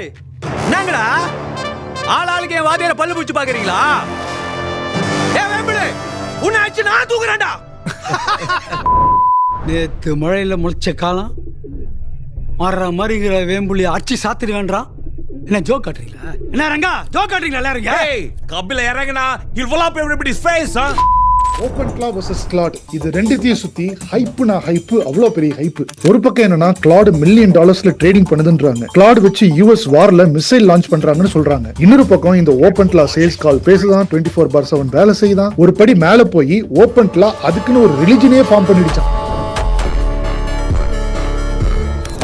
டேய் என்னங்கடா ஆளாளுக்கு என் வாதியார பல்லு பிடிச்சு பாக்குறீங்களா? ஏ வேம்பிடு உன்னை அடிச்சு நான் தூக்குறேன்டா. நேத்து மழையில முளைச்ச காலம் மாறுற மாதிரிங்கிற வேம்புலி அடிச்சு சாத்திரி வேண்டாம். என்ன ஜோக் காட்டுறீங்களா? என்ன ரங்கா ஜோக் காட்டுறீங்களா எல்லாரும்? ஏய் கபில இறங்குனா இவ்வளோ everybody's face huh? Open Claude vs Claude இது ரெண்டுத்தையும் சுத்தி ஹைப்புனா ஹைப்பு, அவ்வளோ பெரிய ஹைப்பு. ஒரு பக்கம் என்னன்னா கிளாட் $1 மில்லியன் ட்ரேடிங் பண்ணுதுன்றாங்க. கிளாட் வச்சு US வார்ல மிசைல் லான்ச் பண்றாங்கன்னு சொல்றாங்க. இன்னொரு பக்கம் இந்த ஓபன் கிளா சேல்ஸ் கால் பேசுதான், 24/7 வேலை செய்யுதான். ஒரு படி மேல போய் ஓபன் கிளா அதுக்குன்னு ஒரு ரிலிஜனே ஃபார்ம் பண்ணிடுச்சான்.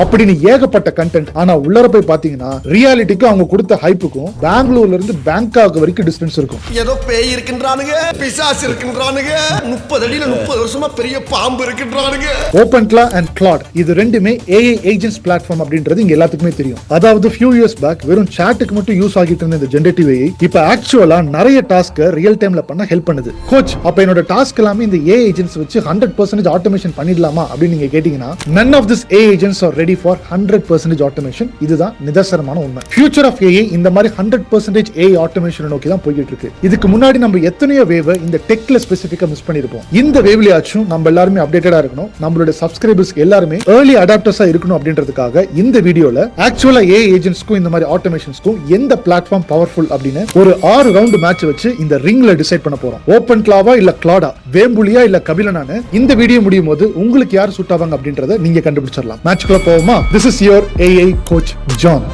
அப்படின்னு ஏகப்பட்ட கண்டென்ட். ஆனா உள்ளர போய் பாத்தீங்கன்னா ரியாலிட்டிக்கு அவங்க கொடுத்த ஹைப்புக்கும் பெங்களூர்ல இருந்து பேங்காக் வரைக்கும் டிஸ்டன்ஸ் இருக்கும். ஏதோ பேய் இருக்கின்றானுங்க, பிசாசு இருக்கின்றானுங்க, 30 அடியில 30 வருஷமா பெரிய பாம்பு இருக்கின்றானுங்க. ஓபன் கிளா அண்ட் கிளாட் இது ரெண்டுமே AI ஏஜென்ட்ஸ் பிளாட்ஃபார்ம் அப்படின்றது இங்க எல்லாத்துக்குமே தெரியும். அதாவது ஃபியூ இயர்ஸ் பேக் வெறும் சாட்டுக்கு மட்டும் யூஸ் ஆகிட்டு இருந்த இந்த ஜெனரேட்டிவ் AI இப்ப ஆக்சுவலா நிறைய டாஸ்க் ரியல் டைம்ல பண்ண ஹெல்ப் பண்ணுது. கோச், அப்ப என்னோட டாஸ்க் எல்லாமே இந்த AI ஏஜென்ட்ஸ் வச்சு 100% ஆட்டோமேஷன் பண்ணிடலாமா அப்படின்னு நீங்க கேட்டீங்கன்னா none of this AI agents are ready for 100% automation. இதுதான் நிதர்சனமான உண்மை. ஃபியூச்சர் ஆஃப் AI இந்த மாதிரி 100% AI ஆட்டோமேஷன் நோக்கி தான் போயிட்டு இருக்கு. இதுக்கு முன்னாடி நம்ம எத்தனையோ வேவ் இந்த டெக்ல ஸ்பெசிஃபிக்கா மிஸ் பண்ணிருப்போம். இந்த வேவ்லயாச்சும் நம்ம எல்லாரும் அப்டேட்டடா இருக்கணும், நம்மளோட சப்ஸ்கிரைபர்ஸ் எல்லாரும் ஏர்லி அடாப்டர்ஸா இருக்கணும் அப்படின்றதுக்காக இந்த வீடியோல ஆக்சுவலா AI ஏஜென்ட்ஸ்க்கும் இந்த மாதிரி ஆட்டோமேஷன்ஸ்க்கும் எந்த பிளாட்ஃபார்ம் பவர்ஃபுல் அப்படின்னு ஒரு 6 ரவுண்ட் மேட்ச் வச்சு இந்த ரிங்ல டிசைட் பண்ண போறோம். ஓபன் கிளாவா இல்ல கிளாடா, வேம்புலியா இல்ல கபிலனானு இந்த வீடியோ முடியும் போது உங்களுக்கு யார் சூட் ஆவாங்க அப்படின்றத நீங்க கண்டுபிடிச்சிடலாம். மேட்ச்க்குள்ள போவோமா? This is your AI coach John.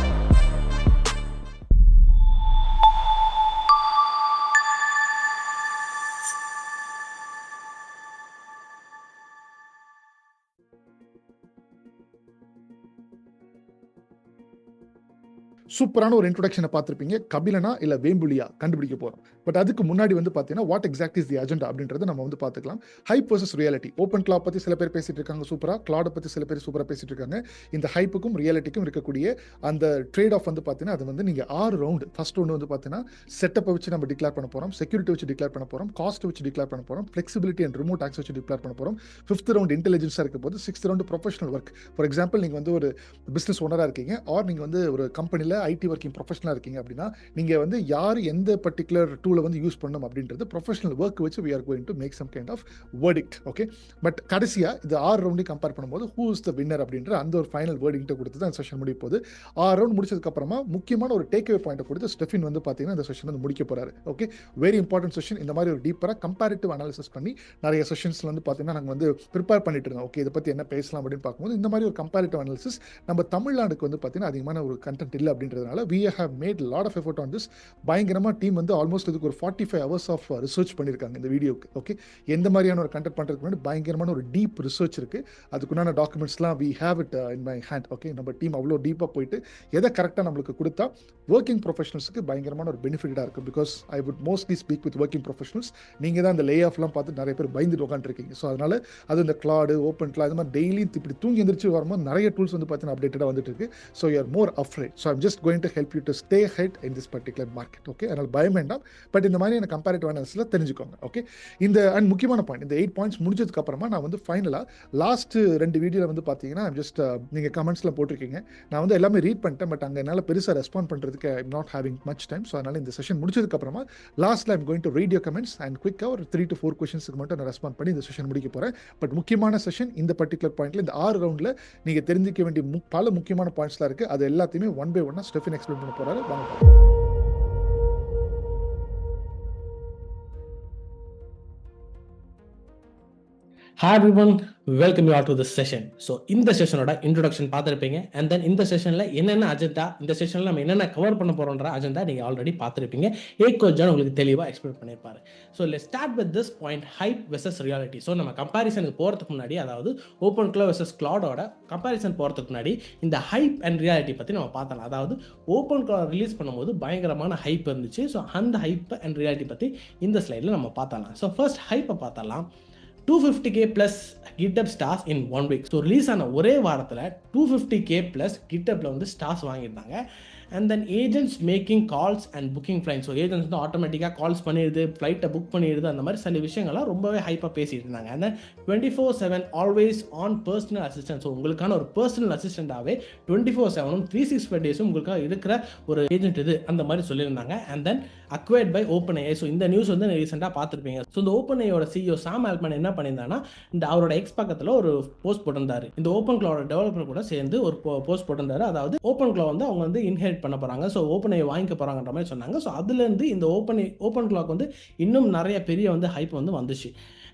சூப்பரான ஒரு இன்ட்ரோடக்ஷனை பார்த்துருப்பீங்க. கபிலனா இல்ல வேம்புலியா கண்டுபிடிக்க போறோம். பட் அதுக்கு முன்னாடி பார்த்தீங்கன்னா what exact is the agenda அப்படின்றத நம்ம பார்த்துக்கலாம். Hype versus reality. ஓப்பன் கிளா பத்தி சில பேர் பேசிட்டு இருக்காங்க சூப்பரா, கிளாட பத்தி சில பேர் சூப்பரா பேசிட்டு இருக்காங்க. இந்த ஹைப்புக்கும் ரியாலிட்டிக்கும் இருக்கக்கூடிய அந்த ட்ரேட் ஆஃப் பார்த்தீங்கன்னா அது நீங்க 6 ரவுண்ட். ஃபர்ஸ்ட் ரவுண்ட் பார்த்தீங்கன்னா செட்டப்பை வச்சு நம்ம டிக்ளேர் பண்ண போறோம், செக்யூரிட்டி வச்சு டிக்ளேர் பண்ண போறோம், காஸ்ட் வச்சு டிக்ளேர் பண்ண போறோம், ஃபிளெக்சிபிலிட்டி அண்ட் ரிமோட் ஆக்சஸ் வச்சு டிக்ளேர் பண்ண போறோம். 5th ரவுண்ட் இன்டெலிஜென்ஸா இருக்க போது, 6th round professional work. For example நீங்க ஒரு பிசினஸ் ஓனரா இருக்கீங்க, ஆர் நீங்க ஒரு கம்பெனில ஐடி ஒர்க்கிங் ப்ரொஃபஷனலா இருக்கீங்க அப்படின்னா நீங்க யார் எந்த பர்டிகுலர் டூலை யூஸ் பண்ணணும் அப்படின்றது ப்ரொஃபஷனல் ஒர்க் வச்சு we are going to make some kind of verdict. Okay, but கடைசியா இது 6 ரவுண்டையும் கம்பேர் பண்ணும்போது who is the winner அப்படின்ற அந்த ஒரு ஃபைனல் வேர்டிங்ட்டை கொடுத்து தான் செஷன் முடிய போகுது. 6 ரவுண்ட் முடிச்சதுக்கு அப்புறமா முக்கியமான ஒரு டேக் அவே பாயிண்ட் கொடுத்து ஸ்டெஃபின் பாத்தீங்கன்னா இந்த செஷன் முடிக்க போறாரு. Okay, very important session. இந்த மாதிரி ஒரு டீப்பரா கம்பேரிட்டிவ் அனாலிசிஸ் பண்ணி நிறைய செஷன்ஸ்ல பாத்தீங்கன்னா நாங்க ப்ரிப்பேர் பண்ணிட்டு இருந்தோம். ஓகே, இதை பத்தி என்ன பேசலாம் அப்படின்னு பார்க்கும்போது இந்த மாதிரி ஒரு கம்பேரிட்டிவ் அனாலிசிஸ் நம்ம தமிழ்நாடுக்கு பாத்தீங்கன்னா அதிகமான ஒரு கண்டென்ட் இல்லை அப்படின்றதுனால we have made a lot of effort on this. பயங்கரமா டீம் ஆல்மோஸ்ட் இதுக்கு ஒரு 45 hours ஆஃப் ரிசர்ச் பண்ணியிருக்காங்க இந்த வீடியோக்கு. ஓகே, எந்த மாதிரியான ஒரு கண்டென்ட் பண்றதுக்கு முன்னாடி பயங்கரமான ஒரு டீப் ரிசர்ச் இருக்கு. அதுக்குண்டான டாக்குமெண்ட்ஸ்லாம் we have it in my hand. Okay, நம்ம டீம் அவ்வளோ டீப்பாக போயிட்டு எதை கரெக்டாக நம்மளுக்கு கொடுத்தா ஒர்க்கிங் ப்ரொஃபஷனல்ஸுக்கு பயங்கரமான ஒரு பெனிஃபிட்டாக இருக்கும். Because I would mostly speak with working professionals. நீங்கள் தான் அந்த லே ஆஃப்லாம் பார்த்து நிறைய பேர் பயந்துட்டு உட்காந்துருக்கீங்க. ஸோ அதனால அது இந்த கிளாடு, ஓப்பன் கிளா இது மாதிரி டெய்லி இப்படி தூங்கி எந்திரிச்சு வரும்போது நிறைய டூல்ஸ் பார்த்தீங்கன்னா அப்டேட்டடாக வந்துட்டு இருக்கு. So you are more afraid. So I'm just going to help you to stay head in this particular market. Okay, அதனால் பயம் வேண்டாம். பட் இந்த மாதிரி எனக்கு கம்பேரிட்டிவ் அனாலிசிஸில் தெரிஞ்சுக்கோங்க. ஓகே, இந்த அண்ட் முக்கியமான பாயிண்ட், இந்த 8 பாயிண்ட்ஸ் முடிஞ்சதுக்கு அப்புறமா நான் ஃபைனலாக லாஸ்ட் 2 வீடியோவில் பார்த்தீங்கன்னா ஜஸ்ட் நீங்கள் கமெண்ட்ஸில் போட்டிருக்கீங்க. நான் எல்லாமே ரீட் பண்ணிட்டேன். பட் அங்கே என்னால் பெருசாக ரெஸ்பாண்ட் பண்ணுறதுக்கு I am not having much time. So அதனால் இந்த செஷன் முடிச்சதுக்கு அப்புறமா லாஸ்ட்டில் I'm going to read your comments and குவிக்காக ஒரு 3 to 4 கொஸ்டின்ஸுக்கு மட்டும் நான் ரெஸ்பாண்ட் பண்ணி இந்த செஷன் முடிக்க போகிறேன். பட் முக்கியமான செஷன் இந்த பர்டிகுலர் பாயிண்ட்ல இந்த 6 ரவுண்டில் நீங்கள் தெரிஞ்சிக்க வேண்டிய பல முக்கியமான பாயிண்ட்ஸ்லாம் இருக்குது. அது எல்லாத்தையுமே ஒன் பை ஒன்னாக ஸ்டெஃபின் எக்ஸ்பிளைன் பண்ண போகிறாரு. வாங்க. Hi everyone, welcome you all to this session. So இந்த செஷனோட இன்ட்ரோடக்ஷன் பார்த்துருப்பீங்க. அண்ட் தென் இந்த செஷனில் என்னென்ன அஜெண்டா, இந்த செஷனில் நம்ம என்னென்ன கவர் பண்ண போகிறோன்ற அஜெண்டா நீங்கள் ஆல்ரெடி பார்த்துருப்பீங்க. கோச் ஜான் உங்களுக்கு தெளிவாக எக்ஸ்பிளைன் பண்ணியிருப்பாரு. So let's start with this point, hype versus reality. So நம்ம கம்பேரிசனுக்கு போகிறதுக்கு முன்னாடி, அதாவது ஓப்பன் கிளா வெர்சஸ் கிளாடோட கம்பேரிசன் போகிறதுக்கு முன்னாடி இந்த ஹைப் அண்ட் ரியாலிட்டி பற்றி நம்ம பார்த்தலாம். அதாவது ஓப்பன் கிளா ரிலீஸ் பண்ணும்போது பயங்கரமான ஹைப் இருந்துச்சு. ஸோ அந்த ஹைப் அண்ட் ரியாலிட்டி பற்றி இந்த ஸ்லைடில் நம்ம பார்த்தலாம். ஸோ ஃபர்ஸ்ட் ஹைப்பை பார்த்தலாம். 250K plus GitHub stars in 1 week. So release ஆன ஒரே வாரத்தில் 250K plus GitHubல வந்து ஸ்டார்ஸ் வாங்கியிருந்தாங்க. And then agents making calls and booking flight. So agents வந்து ஆட்டோமேட்டிக்காக கால்ஸ் பண்ணிடுது, ஃப்ளைட்டை புக் பண்ணிடுது, அந்த மாதிரி சில விஷயங்கள்லாம் ரொம்பவே ஹைப்பாக பேசிட்டு இருந்தாங்க. And then 24/7 always on personal assistant. So உங்களுக்கான ஒரு பர்சனல் அசிஸ்டண்ட்டாகவே 24/7 365 டேஸும் உங்களுக்காக இருக்கிற ஒரு ஏஜென்ட் இது அந்த மாதிரி சொல்லியிருந்தாங்க. And then acquired by OpenAI. So இந்த நியூஸ் வந்து ரீசெண்டாக பார்த்துருப்பீங்க. ஸோ இந்த OpenAIயோட CEO சாம் ஆல்ட்மேன் என்ன பண்ணியிருந்தாங்கன்னா, இந்த அவரோட எக்ஸ் பக்கத்தில் ஒரு போஸ்ட் போட்டிருந்தாரு. இந்த ஓப்பன் கிளவுட் டெவலப்பர் கூட சேர்ந்து ஒரு போஸ்ட் போட்டிருந்தாரு. அதாவது ஓப்பன் கிளவுட் வந்து அவங்க வந்து இன்ஹெரிட் பண்ண போகிறாங்க, ஸோ OpenAI வாங்கிக்க போகிறாங்கன்ற மாதிரி சொன்னாங்க. ஸோ அதுலேருந்து இந்த ஓப்பன் கிளாக் வந்து இன்னும் நிறைய பெரிய வந்து ஹைப் வந்து வந்துச்சு.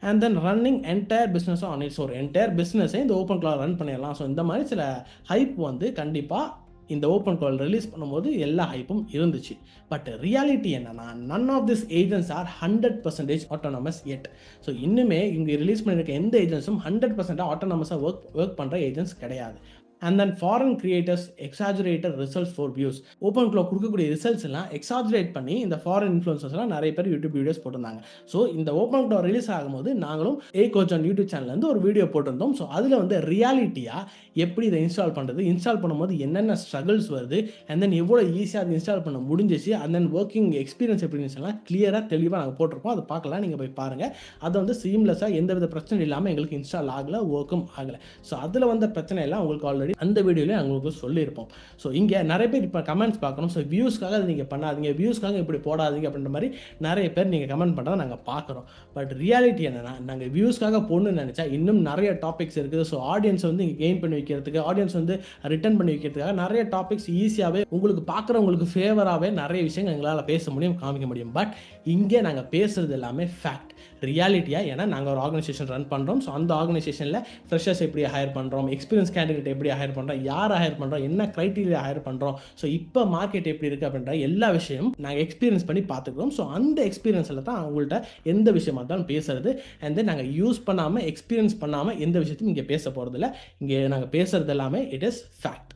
அண்ட் தென் ரன்னிங் என்டையர் பிஸ்னஸும் ஆன் இட்ஸ். ஒரு என்டையர் பிஸ்னஸை இந்த ஓப்பன் கிளாக் ரன் பண்ணிடலாம். ஸோ இந்த மாதிரி சில ஹைப் வந்து கண்டிப்பாக இந்த ஓப்பன் கிளாக் ரிலீஸ் பண்ணும்போது எல்லா ஹைப்பும் இருந்துச்சு. பட் ரியாலிட்டி என்னன்னா, none of this agents are 100% autonomous yet. So இன்னுமே இங்கே ரிலீஸ் பண்ணியிருக்க எந்த ஏஜென்ட்ஸும் 100% ஆட்டோனமஸாக ஒர்க் பண்ணுற ஏஜென்ட்ஸ் கிடையாது. And then foreign creators exaggerated results for views. OpenClaw கொடுக்கக்கூடிய ரிசல்ட்ஸ் எல்லாம் எக்ஸாஜுரேட் பண்ணி இந்த ஃபாரின் இன்ஃப்ளூயன்சர்ஸ்லாம் நிறைய பேர் யூடியூப் வீடியோஸ் போட்டிருந்தாங்க. ஸோ இந்த ஓப்பன் கிளாக் ரிலீஸ் ஆகும்போது நாங்களும் கோச் ஆன் யூடியூப் சேனல்லேருந்து ஒரு வீடியோ போட்டிருந்தோம். ஸோ அதில் வந்து ரியாலிட்டியாக எப்படி இதை இன்ஸ்டால் பண்ணுறது, இன்ஸ்டால் பண்ணும்போது என்னென்ன ஸ்ட்ரகிள்ஸ் வருது, அண்ட் தென் எவ்வளோ ஈஸியாக அதை இன்ஸ்டால் பண்ண முடிஞ்சிச்சு, அண்ட் தென் ஒர்க்கிங் எக்ஸ்பீரியன்ஸ் எப்படின்னு கிளியராக தெளிவாக நாங்கள் போட்டிருப்போம். அதை பார்க்கலாம், நீங்கள் போய் பாருங்கள். அதை வந்து சீம்லெஸ்ஸாக எந்தவித பிரச்சனை இல்லாமல் எங்களுக்கு இன்ஸ்டால் ஆகலை, ஒர்க்கும் ஆகலை. ஸோ அதில் வந்த பிரச்சனை எல்லாம் உங்களுக்கு ஆல்ரெடி அந்த வீடியோலேயே உங்களுக்கு சொல்லியிருப்போம். ஸோ இங்கே நிறைய பேர் இப்போ கமெண்ட்ஸ் பார்க்கணும். ஸோ வியூஸ்க்காக அது நீங்கள் பண்ணாதீங்க, வியூஸ்க்காக இப்படி போடாதீங்க அப்படின்ற மாதிரி நிறைய பேர் நீங்கள் கமெண்ட் பண்ணுறதை நாங்கள் பார்க்குறோம். பட் ரியாலிட்டி என்னென்னா, நாங்கள் வியூஸ்க்காக போடணும்னு நினச்சா இன்னும் நிறைய டாபிக்ஸ் இருக்குது. ஸோ ஆடியன்ஸ் வந்து இங்கே கெயின் பண்ணி வைக்கிறதுக்கு, ஆடியன்ஸ் வந்து ரிட்டர்ன் பண்ணி வைக்கிறதுக்காக நிறைய டாபிக்ஸ் ஈஸியாகவே உங்களுக்கு பார்க்குறவங்களுக்கு ஃபேவராகவே நிறைய விஷயங்கள் எங்களால் பேச முடியும், காமிக்க முடியும். பட் இங்கே நாங்கள் பேசுகிறது எல்லாமே ஃபேக்ட், ரியாலிட்டியாக. ஏன்னா நாங்கள் ஒரு ஆர்கனைசேஷன் ரன் பண்ணுறோம். ஸோ அந்த ஆர்கனைசேஷனில் ஃப்ரெஷர்ஸ் எப்படி ஹையர் பண்ணுறோம், எக்ஸ்பீரியன்ஸ் கேண்டிடேட் எப்படி ஹையர் பண்ணுறோம், யார் ஹையர் பண்ணுறோம், என்ன க்ரைட்டீரியா ஹையர் பண்ணுறோம், ஸோ இப்போ மார்க்கெட் எப்படி இருக்குது அப்படின்ற எல்லா விஷயமும் நாங்கள் எக்ஸ்பீரியன்ஸ் பண்ணி பார்த்துக்கிறோம். ஸோ அந்த எக்ஸ்பீரியன்ஸில் தான் அவங்கள்ட்ட எந்த விஷயமா இருந்தாலும் பேசுறது. அண்ட் தென் நாங்கள் யூஸ் பண்ணாமல் எக்ஸ்பீரியன்ஸ் பண்ணாமல் எந்த விஷயத்தையும் இங்கே பேச போகிறதில்ல. இங்கே நாங்கள் பேசுகிறது எல்லாமே இட் இஸ் ஃபேக்ட்.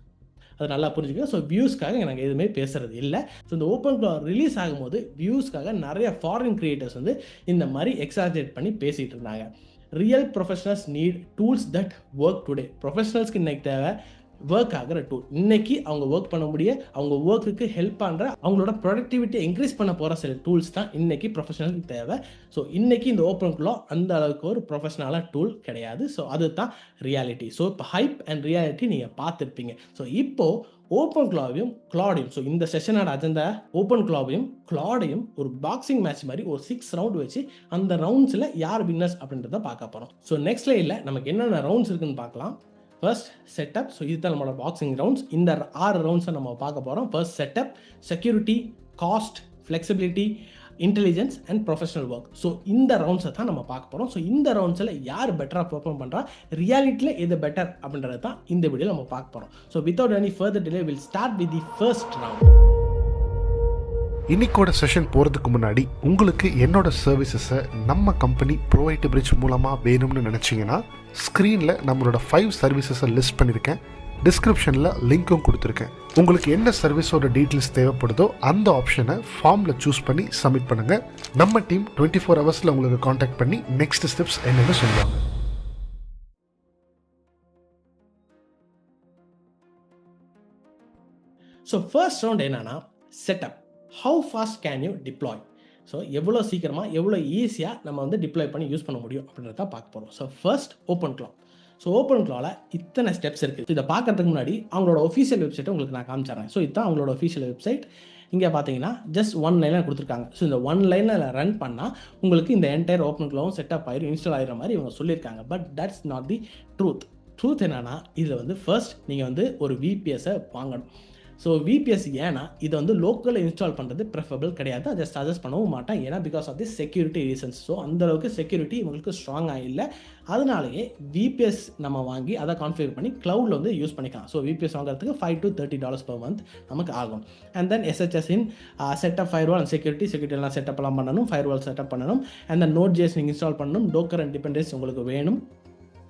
அது நல்லா புரிஞ்சுக்கோங்க. ஸோ வியூஸ்க்காக நாங்கள் எதுவுமே பேசுறது இல்லை. ஸோ இந்த ஓப்பன் கிளாக் ரிலீஸ் ஆகும்போது வியூஸ்க்காக நிறைய ஃபாரின் கிரியேட்டர்ஸ் வந்து இந்த மாதிரி எக்ஸாஜரேட் பண்ணி பேசிகிட்டு இருந்தாங்க. Real professionals need tools that work today. ப்ரொஃபஷனல்ஸ்க்கு இன்னைக்கு தேவை ஒர்க் ஆகிற டூல். இன்னைக்கு அவங்க ஒர்க் பண்ண முடிய, அவங்க ஒர்க்குக்கு ஹெல்ப் பண்ணுற, அவங்களோட ப்ரொடக்டிவிட்டி இன்க்ரீஸ் பண்ண போகிற சில டூல்ஸ் தான் இன்னைக்கு ப்ரொஃபஷனலுக்கு தேவை. ஸோ இன்னைக்கு இந்த ஓப்பன் கிளாக் அந்த அளவுக்கு ஒரு ப்ரொஃபஷனலான டூல் கிடையாது. ஸோ அதுதான் ரியாலிட்டி. ஸோ இப்போ ஹைப் அண்ட் ரியாலிட்டி நீங்கள் பார்த்துருப்பீங்க. ஸோ இப்போது ஓப்பன் கிளாவையும் கிளாடையும், ஸோ இந்த செஷனோட அஜெண்டா ஓப்பன் கிளாவையும் கிளாடையும் ஒரு பாக்ஸிங் மேட்ச் மாதிரி ஒரு 6 ரவுண்ட் வச்சு அந்த ரவுண்ட்ஸில் யார் வின்னர்ஸ் அப்படின்றத பார்க்க போகிறோம். ஸோ நெக்ஸ்ட் லைனில் நமக்கு என்னென்ன ரவுண்ட்ஸ் இருக்குன்னு பார்க்கலாம். First setup. ஸோ இதுதான் நம்மளோட பாக்ஸிங் ரவுண்ட்ஸ். இந்த 6 ரவுண்ட்ஸை நம்ம பார்க்க போகிறோம். First setup, security, cost, flexibility, intelligence and professional work. So இந்த ரவுண்ட்ஸை தான் நம்ம பார்க்க போகிறோம். ஸோ இந்த ரவுண்ட்ஸில் யார் பெட்டராக பெர்ஃபார்ம் பண்ணுறா, ரியாலிட்டியில் எது பெட்டர் அப்படின்றது தான் இந்த வீடியோவில் நம்ம பார்க்க போகிறோம். So without any further delay will start with the first round. இன்னைக்கோட செஷன் போகிறதுக்கு முன்னாடி உங்களுக்கு என்னோட சர்வீசஸை நம்ம கம்பெனி ப்ரோவைட் பிரிட்ஜ் மூலமாக வேணும்னு நினச்சிங்கன்னா ஸ்க்ரீனில் நம்மளோட 5 சர்வீசஸை லிஸ்ட் பண்ணியிருக்கேன். டிஸ்கிரிப்ஷனில் லிங்க்கும் கொடுத்துருக்கேன். உங்களுக்கு என்ன சர்வீஸோட டீட்டெயில்ஸ் தேவைப்படுதோ அந்த ஆப்ஷனை ஃபார்மில் சூஸ் பண்ணி சப்மிட் பண்ணுங்கள். நம்ம டீம் 24 ஹவர்ஸில் உங்களுக்கு காண்டாக்ட் பண்ணி நெக்ஸ்ட் ஸ்டெப்ஸ் என்னென்னு சொல்லுவாங்க. ஸோ ஃபர்ஸ்ட் ரவுண்ட் என்னன்னா setup. How fast can you deploy. So எவ்வளோ சீக்கிரமாக எவ்வளோ ஈஸியாக நம்ம வந்து டிப்ளாய் பண்ணி யூஸ் பண்ண முடியும் அப்படின்றத பார்க்க போகிறோம். So first OpenClaw. So ஓப்பன் கிளாவில் இத்தனை ஸ்டெப்ஸ் இருக்குது. இதை பார்க்கறதுக்கு முன்னாடி அவங்களோட ஒஃபிஷியல் வெப்சைட்டை உங்களுக்கு நான் காமிச்சிடுறேன். ஸோ இதுதான் அவங்களோட ஒஃபிஷியல் வெப்சைட். இங்கே பார்த்தீங்கன்னா ஜஸ்ட் 1 லைனில் கொடுத்துருக்காங்க. ஸோ இந்த 1 லைனில் ரன் பண்ணால் உங்களுக்கு இந்த என்டையர் ஓப்பன் கிளாவும் செட்டப் ஆயிரும், இன்ஸ்டால் ஆகிற மாதிரி இவங்க சொல்லியிருக்காங்க. But that's not the truth. Truth என்னன்னா, இதில் வந்து ஃபர்ஸ்ட் நீங்கள் வந்து ஒரு விபிஎஸ்ஸை வாங்கணும். ஸோ விபிஎஸ் ஏன்னா இதை வந்து லோக்கலில் இன்ஸ்டால் பண்ணுறது ப்ரிஃபரபிள் கிடையாது. அதை சஜஸ்ட் பண்ணவும் மாட்டேன். ஏன்னா because of the security reasons. So அந்தளவுக்கு செக்யூரிட்டி இவங்களுக்கு ஸ்ட்ராங்காக இல்லை. அதனாலேயே விபிஎஸ் நம்ம வாங்கி அதை கான்ஃபிகர் பண்ணி க்ளவுடில் வந்து யூஸ் பண்ணிக்கலாம். ஸோ விபிஎஸ் வாங்குறதுக்கு $5 to $30 per month நமக்கு ஆகும். And then SHS in setup firewall and செக்யூரிட்டிலாம் செட்டப்லாம் பண்ணணும், ஃபயர்வால் செட்டப் பண்ணணும். அண்ட் தென் Node.js நீங்கள் இன்ஸ்டால் பண்ணணும், டோக்கர் அண்ட் டிபெண்டன்ஸ் உங்களுக்கு வேணும்.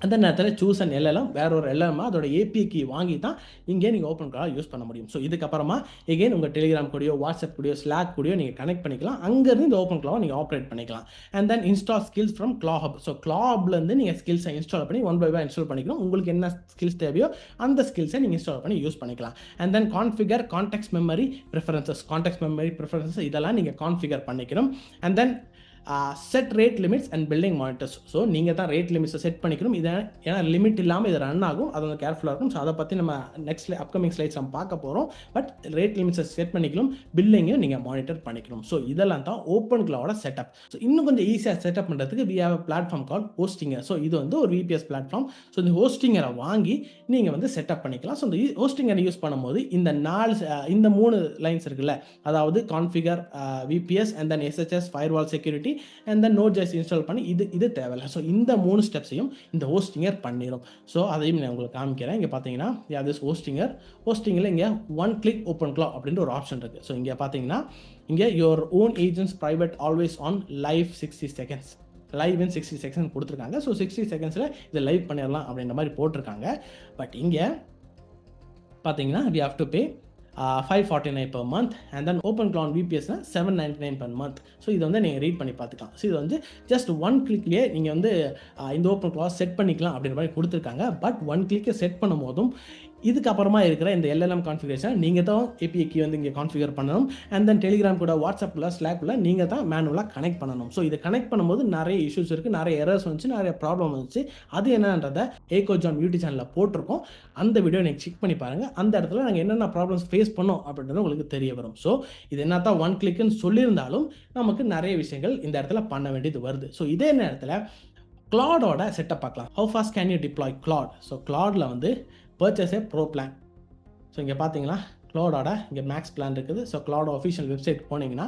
அந்த நேரத்தில் சூஸ் அண்ட் எல்எல்எம் வேற ஒரு எல்எம் அதோட ஏபிஐ கீ வாங்கி தான் இங்கே நீங்கள் ஓப்பன் கிளாட் யூஸ் பண்ண முடியும். ஸோ இதுக்கப்புறமா எகெயின் உங்கள் டெலிகிராம் கூடயோ வாட்ஸ்அப் கூடயோ ஸ்லாக் கூடயோ நீங்கள் கனெக்ட் பண்ணிக்கலாம். அங்கேருந்து இந்த ஓப்பன் கிளாவை நீங்கள் ஆப்ரேட் பண்ணிக்கலாம். And then install skills from ClawHub. So கிளாப்லேருந்து நீங்கள் ஸ்கில்ஸை இன்ஸ்டால் பண்ணி ஒன் பை ஒன் இன்ஸ்டால் பண்ணிக்கணும். உங்களுக்கு என்ன ஸ்கில்ஸ் தேவையோ அந்த ஸ்கில்ஸை நீங்கள் இன்ஸ்டால் பண்ணி யூஸ் பண்ணிக்கலாம். And then configure context memory preferences இதெல்லாம் நீங்கள் கான்ஃபிகர் பண்ணிக்கணும். And then set rate limits and building monitors. So நீங்கள் தான் ரேட் லிமிட்ஸை செட் பண்ணிக்கணும். இதை ஏன்னா லிமிட் இல்லாமல் இது ரன் ஆகும், அது வந்து கேர்ஃபுல்லாக இருக்கும். ஸோ அதை பற்றி நம்ம நெக்ஸ்ட் அப்கமிங் ஸ்லைட்ஸ் நம்ம பார்க்க போகிறோம். பட் ரேட் லிமிட்ஸை செட் பண்ணிக்கணும், பில்லிங்கையும் நீங்கள் மானிட்டர் பண்ணிக்கணும். ஸோ இதெல்லாம் தான் ஓப்பன் கிளாவோட செட்டப். ஸோ இன்னும் கொஞ்சம் ஈஸியாக செட்டப் பண்ணுறதுக்கு we have platform call Hostinger. So இது வந்து ஒரு VPS பிளாட்ஃபார்ம். ஸோ இந்த ஹோஸ்டிங்கரை வாங்கி நீங்கள் வந்து செட்டப் பண்ணிக்கலாம். ஸோ இந்த ஹோஸ்டிங்கரை யூஸ் பண்ணும்போது இந்த 3 லைன்ஸ் இருக்குல்ல, அதாவது configure VPS and then SSH firewall security and then Node.js install பண்ணி இது தேவையில்லை. ஸோ இந்த 3 ஸ்டெப்ஸையும் இந்த ஹோஸ்டிங்கர் பண்ணிடும். ஸோ அதையும் நான் உங்களுக்கு காமிக்கிறேன். இங்கே பார்த்தீங்கன்னா ஹோஸ்டிங்கில் இங்கே ஒன் கிளிக் ஓப்பன் கிளாட் அப்படின்ற ஒரு ஆப்ஷன் இருக்குது. ஸோ இங்கே பார்த்தீங்கன்னா இங்கே your own agents private always on live 60 seconds live in 60 seconds கொடுத்துருக்காங்க. ஸோ 60 secondsல இதை லைவ் பண்ணிடலாம் அப்படின்ற மாதிரி போட்டிருக்காங்க. பட் இங்கே பார்த்தீங்கன்னா we have to pay $549 per month and then open cloud VPS $799 per month. So இதை வந்து நீங்கள் ரீட் பண்ணி பார்த்துக்கலாம். ஸோ இது வந்து ஜஸ்ட் ஒன் கிளிக்லேயே நீங்கள் வந்து இந்த ஓப்பன் கிளாஸ் செட் பண்ணிக்கலாம் அப்படின்ற மாதிரி கொடுத்துருக்காங்க. பட் ஒன் கிளிக்கை செட் பண்ணும் போதும் இதுக்கப்புறமா இருக்கிற இந்த LLM கான்ஃபிகரேஷன் நீங்கள் தான் API கீ வந்து இங்கே கான்ஃபிகர் பண்ணணும். அண்ட் தென் டெலிகிராம் கூட வாட்ஸ்அப்பில் ஸ்லாக்ல நீங்கள் தான் மேனுவலாக கனெக்ட் பண்ணணும். ஸோ இதை கனெக்ட் பண்ணும்போது நிறைய இஷ்யூஸ் இருக்குது, நிறைய எரர்ஸ் வந்துச்சு, நிறைய ப்ராப்ளம் வந்துச்சு. அது என்னன்றதை ஏகோஜான் யூடியூப் சேனலில் போட்டிருக்கோம். அந்த வீடியோ நீங்கள் செக் பண்ணி பாருங்கள். அந்த இடத்துல நாங்கள் என்னென்ன ப்ராப்ளம்ஸ் ஃபேஸ் பண்ணோம் அப்படின்றது உங்களுக்கு தெரிய வரும். ஸோ இது என்ன தான் ஒன் கிளிக்குன்னு சொல்லியிருந்தாலும் நமக்கு நிறைய விஷயங்கள் இந்த இடத்துல பண்ண வேண்டியது வருது. ஸோ இதே நேரத்தில் கிளாடோட செட்டப் பார்க்கலாம். How fast can you deploy Claude? So கிளாடில் வந்து purchase a pro plan. So இங்கே பார்த்தீங்கன்னா கிளாடோட இங்கே மேக்ஸ் பிளான் இருக்குது. ஸோ கிளாடோ அஃபிஷியல் வெப்சைட் போனீங்கன்னா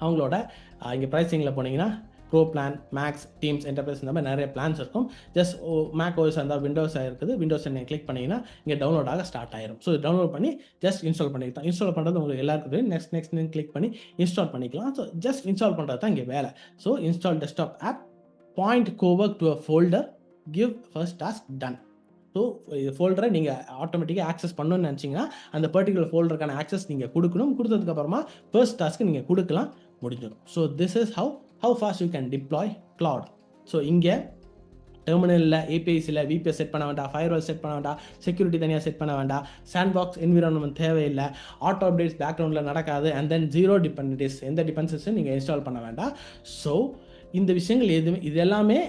அவங்களோட இங்கே ப்ரைஸிங்கில் போனீங்கன்னா pro plan, max, teams, enterprise இந்த மாதிரி நிறைய பிளான்ஸ் இருக்கும். ஜஸ்ட் மேக் ஓஎஸ் அந்த விண்டோஸ் இருக்குது. விண்டோஸ் நீங்கள் கிளிக் பண்ணிங்கன்னா இங்கே டவுன்லோட் ஆக ஸ்டார்ட் ஆயிரும். ஸோ டவுன்லோட் பண்ணி ஜஸ்ட் இன்ஸ்டால் பண்ணிக்கலாம். இன்ஸ்டால் பண்ணுறது உங்களுக்கு எல்லாருக்கும் நெக்ஸ்ட் கிளிக் பண்ணி இன்ஸ்டால் பண்ணிக்கலாம். ஸோ ஜஸ்ட் இன்ஸ்டால் பண்ணுறது தான் இங்கே வேலை. So install desktop app, point Cowork to a folder, give first task done. So இது ஃபோல்டரை நீங்கள் ஆட்டோமேட்டிக்காக ஆக்சஸ் பண்ணணும்னு நினச்சிங்கன்னா அந்த பர்டிகுலர் ஃபோல்டருக்கான ஆக்சஸ் நீங்கள் கொடுக்கணும். கொடுத்ததுக்கப்புறமா ஃபர்ஸ்ட் டாஸ்க்கு நீங்கள் கொடுக்கலாம், முடிஞ்சிடும். So this is how fast you can deploy Claude. So இங்கே டெர்மினலில் ஏபிஐஸில் VPS செட் பண்ண வேண்டாம், ஃபயர்வால் செட் பண்ண வேண்டாம், செக்யூரிட்டி தனியாக செட் பண்ண வேண்டாம், சாண்ட் பாக்ஸ் என்விரான்மெண்ட் தேவையில்லை, ஆட்டோ அப்டேட்ஸ் பேக்ரவுண்டில் நடக்காது, அண்ட் தென் 0 டிபெண்டன்சிஸ், எந்த டிபெண்டன்சிஸும் நீங்கள் இன்ஸ்டால் பண்ண வேண்டாம். ஸோ இந்த விஷயங்கள் இது எல்லாமே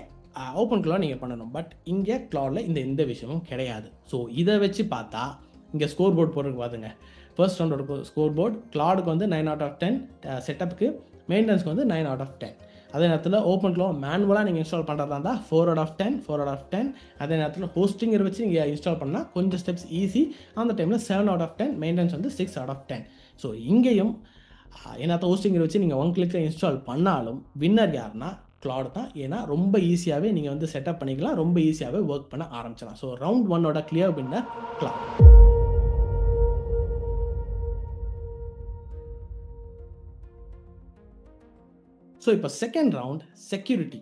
ஓப்பன் கிளாட் நீங்கள் பண்ணணும். பட் இங்கே கிளாடில் எந்த விஷயமும் கிடையாது. ஸோ இதை வச்சு பார்த்தா இங்கே ஸ்கோர் போர்டு போடுறதுக்கு பார்த்துங்க. ஃபர்ஸ்ட் ரவுண்டோட ஸ்கோர் போர்டு கிளாடுக்கு வந்து 9 out of 10, செட்டப்புக்கு மெயின்டெனன்ஸ்க்கு வந்து 9 out of 10. அதே நேரத்தில் ஓப்பன் கிளாட் மேனுவலாக நீங்கள் இன்ஸ்டால் பண்ணுறதா இருந்தால் 4 out of 10. அதே நேரத்தில் ஹோஸ்டிங்கை வச்சு நீங்கள் இன்ஸ்டால் பண்ணால் கொஞ்சம் ஸ்டெப்ஸ் ஈஸி. அந்த டைமில் 7 out of 10, மெயின்டெனன்ஸ் வந்து 6 out of 10. ஸோ இங்கேயும் என்னத்த ஹோஸ்டிங்கை வச்சு நீங்கள் ஒன் கிளிக்கில் இன்ஸ்டால் பண்ணாலும் வின்னர் யாருன்னா கிளாட் தான். ஏன்னா ரொம்ப ஈஸியாகவே நீங்கள் வந்து செட்டப் பண்ணிக்கலாம், ரொம்ப ஈஸியாகவே ஒர்க் பண்ண ஆரம்பிச்சிடலாம். So round 1 clear winner Claude. So இப்போ second round security.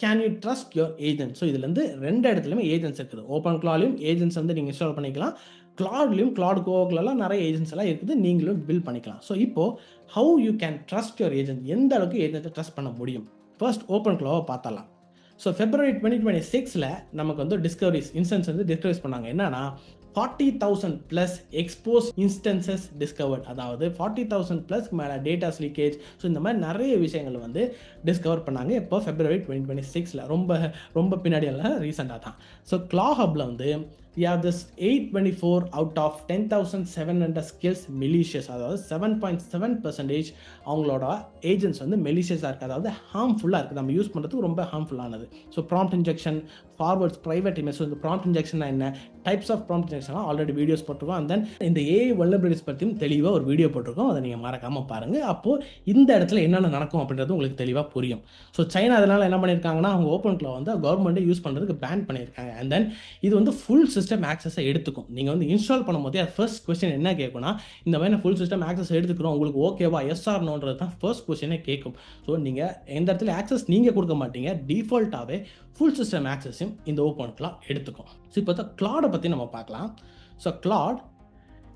Can you trust your agent? So இதுலேருந்து 2 இடத்துலையுமே ஏஜென்ட்ஸ் இருக்குது. ஓப்பன் கிளாட்லையும் ஏஜென்ட்ஸ் வந்து நீங்கள் இன்ஸ்டால் பண்ணிக்கலாம், கிளாட்லையும் கிளாட் கோவர்க்லாம் நிறைய ஏஜென்ட்ஸ் எல்லாம் இருக்குது, நீங்களும் பில்ட் பண்ணிக்கலாம். ஸோ இப்போது how you can trust your agent, எந்த அளவுக்கு ஏஜென்ட்டை ட்ரஸ்ட் பண்ண முடியும்? ஃபர்ஸ்ட் ஓப்பன் கிளாவை பார்த்தலாம். ஸோ February 2026 நமக்கு வந்து டிஸ்கவரிஸ் இன்ஸ்டன்ஸ் வந்து டிஸ்கவரிஸ் பண்ணாங்க. என்னன்னா 40,000+ எக்ஸ்போஸ் இன்ஸ்டன்சஸ் டிஸ்கவர்ட், அதாவது 40,000+ மேலே டேட்டாஸ் லீக்கேஜ். ஸோ இந்த மாதிரி நிறைய விஷயங்கள் வந்து டிஸ்கவர் பண்ணாங்க. இப்போ February 2026 ரொம்ப பின்னாடி எல்லாம் ரீசெண்டாக தான். ஸோ கிளாஹப்பில் வந்து we have this 824 out of 10,700 skills malicious, அதாவது 7.7% அவங்களோட ஏஜென்ட்ஸ் வந்து மெலிஷியஸாக இருக்குது, அதாவது ஹார்ம்ஃபுல்லாக இருக்குது, நம்ம யூஸ் பண்ணுறதுக்கு ரொம்ப ஹார்ம்ஃபுல்லானது. So prompt injection, forwards, private image. So இந்த ப்ராம்ப்ட் இன்ஜெக்ஷன் என்ன, டைப்ஸ் ஆஃப் ப்ராம்ப்ட் இன்ஜெக்ஷன்லாம் ஆல்ரெடி வீடியோஸ் போட்டிருக்கோம். அண்ட் தென் இந்த AI வல்னரபிலிட்டிஸ் பற்றியும் தெளிவாக ஒரு வீடியோ போட்டிருக்கோம், அதை நீங்கள் மறக்காமல் பாருங்கள். அப்போது இந்த இடத்துல என்னென்ன நடக்கும் அப்படின்றது உங்களுக்கு தெளிவாக புரியும். ஸோ சைனா அதனால் என்ன பண்ணியிருக்காங்கன்னா அவங்க ஓப்பன் கிளாட் வந்து கவர்மெண்ட்டை யூஸ் பண்ணுறதுக்கு பேன் பண்ணியிருக்காங்க. அண்ட் தென் இது வந்து ஃபுல் சிஸ்டம் ஆக்சஸை எடுத்துக்கும். நீங்கள் வந்து இன்ஸ்டால் பண்ணும்போதே அது ஃபர்ஸ்ட் கொஸ்டின் என்ன கேட்கும்னா, இந்த மாதிரி ஃபுல் சிஸ்டம் ஆக்சஸ் எடுத்துக்கிறோம், உங்களுக்கு ஓகேவா எஸ் ஆர் நோன்றது தான் ஃபர்ஸ்ட் கொஸ்டினே கேட்கும். ஸோ நீங்கள் எந்த இடத்துல ஆக்சஸ் நீங்கள் கொடுக்க மாட்டீங்க, டிஃபால்ட்டாகவே ஃபுல் சிஸ்டம் ஆக்சஸையும் இந்த ஓப்பன் கிளாட் எடுத்துக்கும். ஸோ இப்போ தான் கிளாடை பற்றி நம்ம பார்க்கலாம். So Claude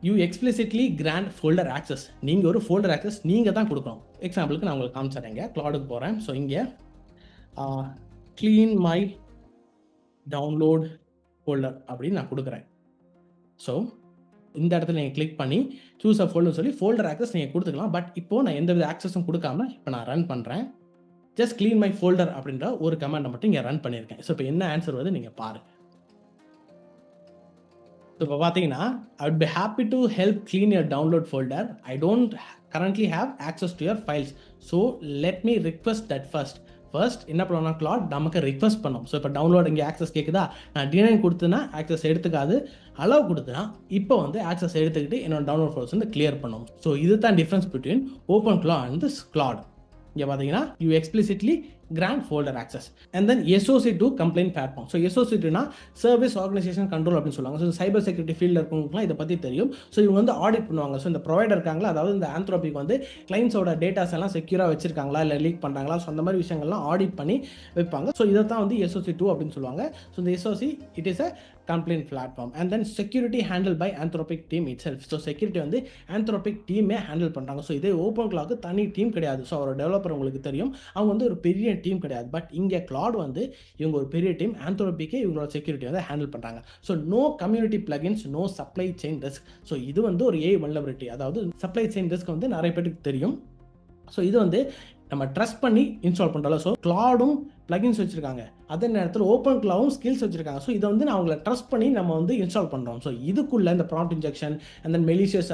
you explicitly grant folder access. நீங்கள் ஒரு ஃபோல்டர் ஆக்சஸ் நீங்கள் தான் கொடுக்கணும். எக்ஸாம்பிளுக்கு நான் உங்களுக்கு காமிச்சிடுறேங்க. கிளாடுக்கு போகிறேன். ஸோ இங்கே க்ளீன் மை டவுன்லோட் ஃபோல்டர் அப்படின்னு நான் கொடுக்குறேன். ஸோ இந்த இடத்துல நீங்கள் கிளிக் பண்ணி சூஸ் அ ஃபோல்டர் சொல்லி ஃபோல்டர் ஆக்சஸ் நீங்கள் கொடுத்துக்கலாம். பட் இப்போது நான் எந்த வித ஆக்சஸும் கொடுக்காம இப்போ நான் ரன் பண்ணுறேன். ஜஸ்ட் க்ளீன் மை ஃபோல்டர் அப்படின்ற ஒரு கமாண்டை மட்டும் இங்கே ரன் பண்ணியிருக்கேன். ஸோ இப்போ என்ன ஆன்சர் வருது நீங்கள் பாருங்கள். ஸோ இப்போ பார்த்தீங்கன்னா, ஐ would be happy to help clean your download folder. I don't currently have access to your files. So let me request that first. First என்ன பண்ணலாம், கிளாட் நமக்கு ரிக்வெஸ்ட் பண்ணும். ஸோ இப்போ டவுன்லோட் இங்கே ஆக்சஸ் கேட்குதா, நான் டினைன் கொடுத்தேன்னா ஆக்சஸ் எடுத்துக்காது, அலோவ் கொடுத்தேன்னா இப்போ வந்து ஆக்சஸ் எடுத்துக்கிட்டு என்னோட டவுன்லோட் ஃபோல்டர்ஸ் வந்து கிளியர் பண்ணும். ஸோ இது தான் difference between open Claude and this Claude. இங்கே பார்த்தீங்கன்னா you explicitly grant folder access and then SOC2 compliant platform. So SOC2னா சர்வீஸ் ஆர்கனைசேஷன் கண்ட்ரோல் அப்படின்னு சொல்லுவாங்க. ஸோ சைபர் செக்யூரிட்டி ஃபீல்டில் இருக்கவங்களுக்குலாம் இதை பற்றி தெரியும். ஸோ இவங்க வந்து ஆடிட் பண்ணுவாங்க. ஸோ இந்த ப்ரொவைடர் இருக்காங்களா, அதாவது இந்த ஆந்த்ரோபிக் வந்து கிளைண்ட்ஸோட டேட்டாஸ் எல்லாம் செக்யூராக வச்சிருக்காங்களா இல்லை லீக் பண்ணுறாங்களா, ஸோ அந்த மாதிரி விஷயங்கள்லாம் ஆடிட் பண்ணி வைப்பாங்க. ஸோ இதை தான் வந்து SOC2 அப்படின்னு சொல்லுவாங்க. ஸோ இந்த SOC it is a compliant platform and then security handle by Anthropic team itself. So security வந்து ஆந்த்ரோபிக் டீமே ஹேண்டில் பண்ணுறாங்க. ஸோ இதே ஓப்பன் கிளாக்கு தனி டீம் கிடையாது. ஸோ ஒரு டெவலப்பர் உங்களுக்கு தெரியும், அவங்க வந்து ஒரு பெரிய டீம் கிடையாது. பட் இங்கே கிளாட் வந்து இவங்க ஒரு பெரிய டீம், ஆந்த்ரோபிக்கே இவங்களோட செக்யூரிட்டி வந்து ஹேண்டில் பண்ணுறாங்க. So no community plugins, no supply chain risk. So இது வந்து ஒரு AI வல்னரபிலிட்டி, அதாவது சப்ளை செயின் ரிஸ்க் வந்து நிறைய பேருக்கு தெரியும். ஸோ இது வந்து நம்ம ட்ரஸ்ட் பண்ணி இன்ஸ்டால் பண்ணுறோம். ஸோ கிளாடும் பிளகின்ஸ் வச்சுருக்காங்க, அதே நேரத்தில் ஓப்பன் கிளாவும் ஸ்கில்ஸ் வச்சுருக்காங்க. ஸோ இதை வந்து நான் அவங்களை ட்ரஸ்ட் பண்ணி நம்ம வந்து இன்ஸ்டால் பண்ணுறோம். ஸோ இதுக்குள்ளே இந்த prompt injection and then malicious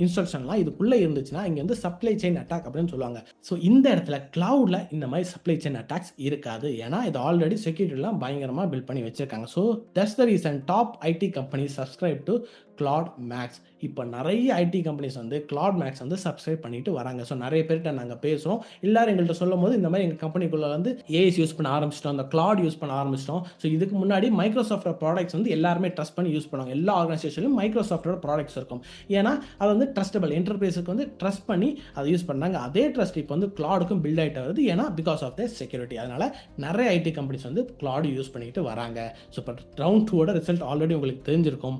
இன்ஸ்ட்ரக்ஷன்லாம் இதுக்குள்ளே இருந்துச்சுன்னா இங்கே வந்து சப்ளை செயின் அட்டாக் அப்படின்னு சொல்லுவாங்க. ஸோ இந்த இடத்துல கிளவுடில் இந்த மாதிரி சப்ளை செயின் அட்டாக்ஸ் இருக்காது, ஏன்னா இது ஆல்ரெடி செக்யூரிட்டிலாம் பயங்கரமாக பில்ட் பண்ணி வச்சுருக்காங்க. So that's the reason top IT companies subscribe to Claude Max. இப்போ நிறைய ஐடி கம்பெனிஸ் வந்து கிளாட் மேக்ஸ் வந்து சப்ஸ்கிரைப் பண்ணிட்டு வராங்க. ஸோ நிறைய பேர்கிட்ட நாங்கள் பேசுகிறோம், எல்லாரும் எங்கள்கிட்ட சொல்லும் போது இந்த மாதிரி எங்கள் கம்பெனிக்குள்ளே வந்து ஏஐஸ் யூஸ் பண்ண ஆரம்பிச்சிட்டோம், அந்த கிளாட் யூஸ் பண்ண ஆரம்பிச்சிட்டோம். ஸோ இதுக்கு முன்னாடி மைக்ரோசாஃப்ட் ப்ராடக்ட்ஸ் வந்து எல்லாருமே ட்ரஸ்ட் பண்ணி யூஸ் பண்ணுவாங்க. எல்லா ஆர்கனைசேஷன்லையும் மைக்ரோசாஃப்டோட ப்ராடக்ட்ஸ் இருக்கும், ஏன்னா அது வந்து ட்ரஸ்டபிள், என்டர்பிரைஸுக்கு வந்து ட்ரஸ்ட் பண்ணி அதை யூஸ் பண்ணாங்க. அதே ட்ரஸ்ட் இப்போ வந்து கிளாடுக்கும் பில்ட் ஆகிட்டு வருது, ஏன்னா பிகாஸ் ஆஃப் த செக்யூரிட்டி. அதனால் நிறைய ஐடி கம்பெனிஸ் வந்து கிளாடு யூஸ் பண்ணிட்டு வராங்க. ஸோ இப்போ ரவுண்ட் 2ஓட ரிசல்ட் ஆல்ரெடி உங்களுக்கு தெரிஞ்சிருக்கும்.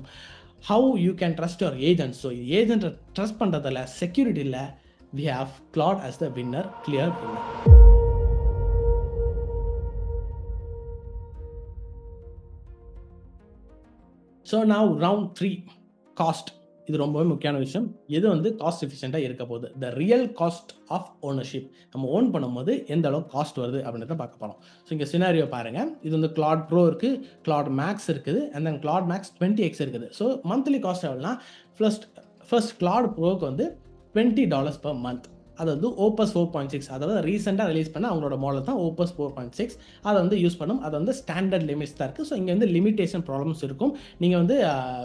How you can trust your agents. So agent trust பண்றதுல security இல்ல, we have Claude as the winner, clear winner. So now round 3, cost. இது ரொம்பவே முக்கியமான விஷயம். எது வந்து காஸ்ட் எஃபிஷியண்டாக இருக்க போகுது, the real cost of ownership. நம்ம ஓன் பண்ணும்போது எந்த அளவுக்கு காஸ்ட் வருது அப்படின்றத பார்க்க போகிறோம். ஸோ இங்கே சினாரியோ பாருங்கள், இது வந்து கிளாட் ப்ரோ இருக்குது, கிளாட் மேக்ஸ் இருக்குது, and then Claude max 20x இருக்குது. ஸோ மந்த்லி காஸ்ட் எவ்வளோனா ஃபர்ஸ்ட் கிளாட் ப்ரோக்கு வந்து $20 per month. அது வந்து ஓப்பஸ் 4.6, அதாவது ரீசெண்டாக ரிலீஸ் பண்ண அவங்களோட மாடல் தான் ஓப்பஸ் 4.6. அதை வந்து யூஸ் பண்ணும். அது வந்து ஸ்டாண்டர்ட் லிமிட்ஸ் தான் இருக்குது. ஸோ இங்கே வந்து லிமிடேஷன் ப்ராப்ளம்ஸ் இருக்கும். நீங்கள் வந்து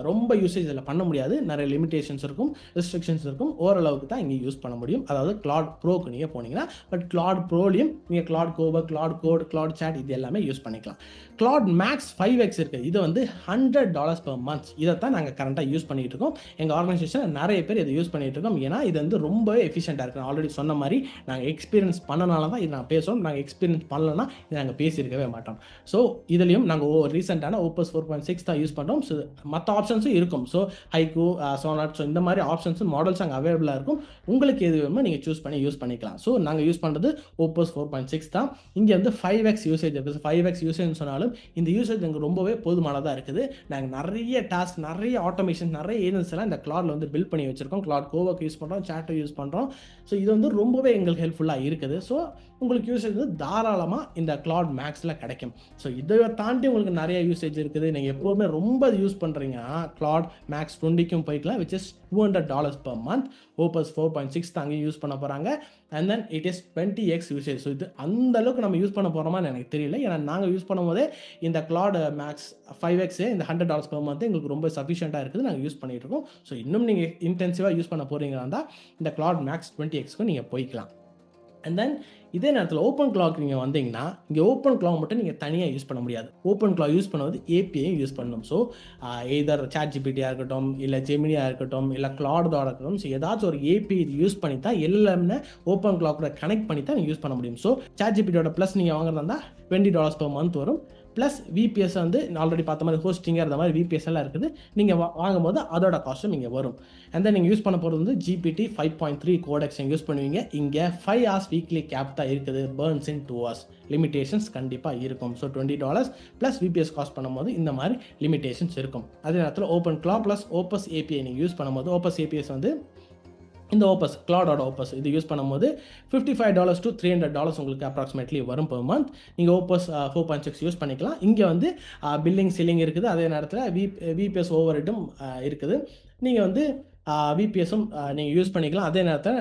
ரொம்ப யூசேஜ் இதில் பண்ண முடியாது, நிறைய லிமிடேஷன்ஸ் இருக்கும், ரெஸ்ட்ரிக்ஷன்ஸ் இருக்கும். ஓரளவுக்கு தான் இங்கே யூஸ் பண்ண முடியும், அதாவது கிளாட் ப்ரோக்கு நீங்கள் போனீங்கன்னா. பட் கிளாட் ப்ரோலையும் நீங்கள் Claude Cowork, Claude Code, Claude chat இது எல்லாமே யூஸ் பண்ணிக்கலாம். கிளாட் மேக்ஸ் 5x இருக்குது, இது வந்து $100 per month. இதை தான் நாங்கள் கரண்ட்டாக யூஸ் பண்ணிகிட்டு இருக்கோம். எங்கள் ஆர்கனைசேஷன் நிறைய பேர் இதை யூஸ் பண்ணிகிட்டு இருக்கோம், ஏன்னா இது வந்து ரொம்பவே எஃபிஷியண்டாக இருக்குது. ஆல்ரெடி சொன்ன மாதிரி நாங்கள் எக்ஸ்பீரியன்ஸ் பண்ணனால தான் இது நாங்கள் பேசுகிறோம். நாங்கள் எக்ஸ்பீரியன்ஸ் பண்ணலன்னா இது நாங்கள் பேசியிருக்கவே மாட்டோம். ஸோ இதுலேயும் நாங்கள் ரீசெண்டான ஓப்பஸ் 4.6 தான் யூஸ் பண்ணுறோம். ஸோ மற்ற ஆப்ஷன்ஸும் இருக்கும். ஸோ ஹைக்கூ, சோனாட், ஸோ இந்த மாதிரி ஆப்ஷன்ஸும் மாடல்ஸ் அங்கே அவைலபிளாக இருக்கும். உங்களுக்கு எது வேணுமோ நீங்கள் சூஸ் பண்ணி யூஸ் பண்ணிக்கலாம். ஸோ நாங்கள் யூஸ் பண்ணுறது ஓப்பஸ் 4.6 தான். இங்கே வந்து 5x யூசேஜ் இருக்குது. 5x யூசேஜ் சொன்னாலும் இந்த யூசேஜ் எங்களுக்கு ரொம்பவே போதுமானதாக இருக்குது. நாங்கள் நிறைய டாஸ்க், நிறைய ஆட்டோமேஷன், நிறைய ஏஜென்ட்ஸ் எல்லாம் இந்த கிளாடில் வந்து பில்ட் பண்ணி வச்சிருக்கோம். கிளாட் கோவர்க் யூஸ் பண்ணுறோம், சாட்டை யூஸ் பண்ணுறோம். ஸோ இது வந்து ரொம்பவே எங்களுக்கு ஹெல்ப்ஃபுல்லாக இருக்குது. ஸோ உங்களுக்கு யூசேஜ் வந்து தாராளமாக இந்த கிளாட் மேக்ஸில் கிடைக்கும். ஸோ இதை தாண்டி உங்களுக்கு நிறைய யூசேஜ் இருக்குது. நீங்கள் எப்போவுமே ரொம்ப யூஸ் பண்ணுறீங்கன்னா கிளாட் மேக்ஸ் 20க்கும் போய்க்கலாம், விச் இஸ் $200 per month. ஓப்பஸ் 4.6 தாங்க யூஸ் பண்ண போகிறாங்க. And then it is 20x usage. So இது அந்த அளவுக்கு நம்ம யூஸ் பண்ண போகிறோமான்னு எனக்கு தெரியல, ஏன்னா நாங்கள் யூஸ் பண்ணும்போதே இந்த கிளாட் மேக்ஸ் 5x இந்த $100 per month எங்களுக்கு ரொம்ப சஃபிஷியண்ட்டாக இருக்குது, நாங்கள் யூஸ் பண்ணிகிட்டு இருக்கோம். ஸோ இன்னும் நீங்கள் இன்டென்சிவாக யூஸ் பண்ண போகிறீங்கன்னா தான் இந்த கிளாட் மேக்ஸ் 20xக்கும் நீங்கள் போய்க்கலாம். அண்ட் தென் இதே நேரத்தில் ஓப்பன் கிளாக் நீங்கள் வந்தீங்கன்னா இங்கே ஓப்பன் கிளாக் மட்டும் நீங்கள் தனியாக யூஸ் பண்ண முடியாது. ஓப்பன் கிளாக் யூஸ் பண்ணுவது ஏபிஐயும் யூஸ் பண்ணணும். ஸோ எதர் சாட்ஜிபிடியாக இருக்கட்டும், இல்லை ஜெமினியாக இருக்கட்டும், இல்லை கிளாடோட இருக்கட்டும், ஸோ ஏதாச்சும் ஒரு ஏபிஐ யூஸ் பண்ணி தான் எல்லாமே ஓப்பன் கிளாக்கோட கனெக்ட் பண்ணி தான் நீங்கள் யூஸ் பண்ண முடியும். ஸோ சாட்ஜிபிடியோட ப்ளஸ் நீங்கள் வாங்குறதா இருந்தால் $20 per month வரும். ப்ளஸ் விபிஎஸ் வந்து ஆல்ரெடி பார்த்த மாதிரி ஹோஸ்டிங்காக இருந்த மாதிரி விபிஎஸ் எல்லாம் இருக்குது. நீங்கள் வாங்கும்போது அதோட காஸ்ட்டும் இங்கே வரும். அண்ட் தென் நீங்கள் யூஸ் பண்ண போகிறது வந்து GPT 5.3 கோடெக்ஸ் நீங்கள் யூஸ் பண்ணுவீங்க. இங்கே 5 hours வீக்லி கேப் தான் இருக்குது. பர்ன்ஸ் இன் 2 hours. லிமிடேஷன்ஸ் கண்டிப்பாக இருக்கும். ஸோ $20 ப்ளஸ் விபிஎஸ் காஸ்ட் பண்ணும்போது இந்த மாதிரி லிமிடேஷன்ஸ் இருக்கும். அதே நேரத்தில் ஓப்பன் கிளாக் ப்ளஸ் ஓப்பஸ் ஏபிஐ நீங்கள் யூஸ் பண்ணும்போது ஓப்பஸ் ஏபிஎஸ் வந்து இந்த ஓப்பஸ் கிளாடோட ஓப்பஸ் இது யூஸ் பண்ணும்போது $55 to $300 உங்களுக்கு அப்ராக்சிமேட்லி வரும் per month. நீங்கள் ஓப்பஸ் 4.6 யூஸ் பண்ணிக்கலாம். இங்கே வந்து பில்லிங் சீலிங் இருக்குது. அதே நேரத்தில் விபிஎஸ் ஓவர் ஹெட்டும் இருக்குது. நீங்கள் வந்து விபிஎஸும் நீங்கள் யூஸ் பண்ணிக்கலாம். அதே நேரத்தில்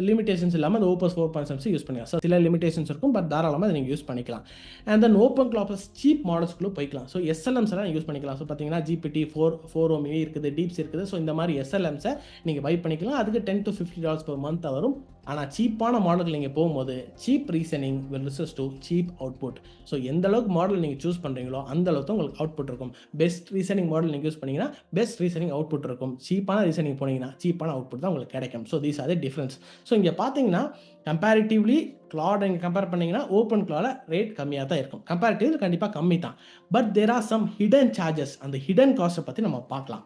லிமிடேஷன்ஸ் இல்லாமல் அந்த ஓப்பஸ் 4.6 யூஸ் பண்ணிக்கலாம். ஸோ சில லிமிடேஷன்ஸ் இருக்கும், பட் தாராளமாக அதை நீங்கள் யூஸ் பண்ணிக்கலாம். And then OpenClaw plus cheap மாடல்ஸ்க்குள்ளே போய்க்கலாம். ஸோ எஸ்எல்எம்ஸ் எல்லாம் யூஸ் பண்ணிக்கலாம். ஸோ பார்த்தீங்கன்னா GPT 4.0 இருக்குது, டீப்ஸ் இருக்குது. ஸோ இந்த மாதிரி எஸ்எல்எம்ஸை நீங்கள் பை பண்ணிக்கலாம். அதுக்கு $10 to $50 per month வரும். ஆனால் சீப்பான மாடலுக்கு நீங்கள் போகும்போது cheap reasoning versus to cheap output. So எந்த அளவுக்கு மாடல் நீங்கள் சூஸ் பண்ணுறீங்களோ அந்த அளவுக்கு உங்களுக்கு அவுட்புட் இருக்கும். பெஸ்ட் ரீசனிங் மாடல் நீங்கள் யூஸ் பண்ணிங்கன்னா பெஸ்ட் ரீசனிங் அவுட்புட் இருக்கும். சீப்பான ரீசனிங் போனீங்கன்னா சீப்பான அவுட்புட் தான் உங்களுக்கு கிடைக்கும். So these are the difference. So இங்கே பார்த்தீங்கன்னா கம்பேரிட்டிவ்லி கிளாட் நீங்கள் கம்பேர் பண்ணிங்கன்னா ஓப்பன் கிளாட ரேட் கம்மியாக தான் இருக்கும். கம்பேரிட்டிவ்லி கண்டிப்பாக கம்மி தான். But there are some hidden charges. அந்த ஹிடன் காஸ்ட்டை பற்றி நம்ம பார்க்கலாம்.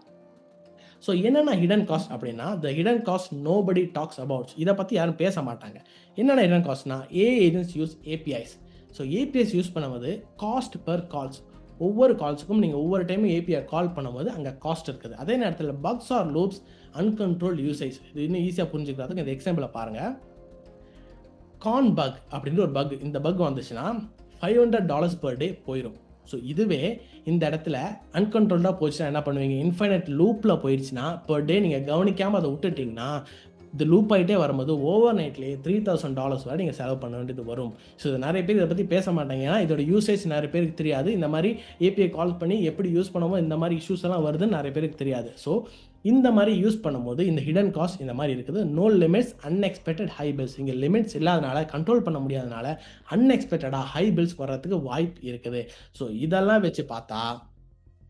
ஸோ என்னென்ன ஹிடன் காஸ்ட் அப்படின்னா, the hidden cost nobody talks about. இதை பற்றி யாரும் பேச மாட்டாங்க. என்னென்ன ஹிடன் காஸ்ட்னா, agents use APIs. So APIs use பண்ணும்போது காஸ்ட் பெர் கால்ஸ். ஒவ்வொரு கால்ஸுக்கும் நீங்கள் ஒவ்வொரு டைமும் ஏபிஐ கால் பண்ணும்போது அங்கே காஸ்ட் இருக்குது. அதே நேரத்தில் bugs or loops uncontrolled usage. இது இன்னும் ஈஸியாக புரிஞ்சுக்கிறதுக்கு இந்த எக்ஸாம்பிளை பாருங்கள். கான் பக் அப்படின்ற ஒரு பக், இந்த பக் வந்துச்சுன்னா $500 per day போயிடும். ஸோ இதுவே இந்த இடத்துல அன்கண்ட்ரோல்டாக போச்சுன்னா என்ன பண்ணுவீங்க, இன்ஃபைனைட் லூப்பில் போயிடுச்சுன்னா பர் டே நீங்கள் கவனிக்காமல் அதை விட்டுட்டிங்கன்னா இது லூப் ஆகிட்டே வரும்போது ஓவர் நைட்லேயே $3,000 வரை நீங்கள் செலவு பண்ண வேண்டியது வரும். ஸோ இது நிறைய பேர் இதை பற்றி பேச மாட்டாங்க. ஏன்னா இதோட யூசேஜ் நிறைய பேருக்கு தெரியாது. இந்த மாதிரி ஏபிஐ கால் பண்ணி எப்படி யூஸ் பண்ணுவோம், இந்த மாதிரி இஷ்யூஸ் எல்லாம் வருதுன்னு நிறைய பேருக்கு தெரியாது. ஸோ இந்த மாதிரி யூஸ் பண்ணும்போது இந்த ஹிடன் காஸ்ட் இந்த மாதிரி இருக்குது. No limits, unexpected high bills. இங்கே லிமிட்ஸ் இல்லாதனால, கண்ட்ரோல் பண்ண முடியாதனால அன்எக்ஸ்பெக்டடாக ஹை பில்ஸ் வர்றதுக்கு வாய்ப்பு இருக்குது. ஸோ இதெல்லாம் வச்சு பார்த்தா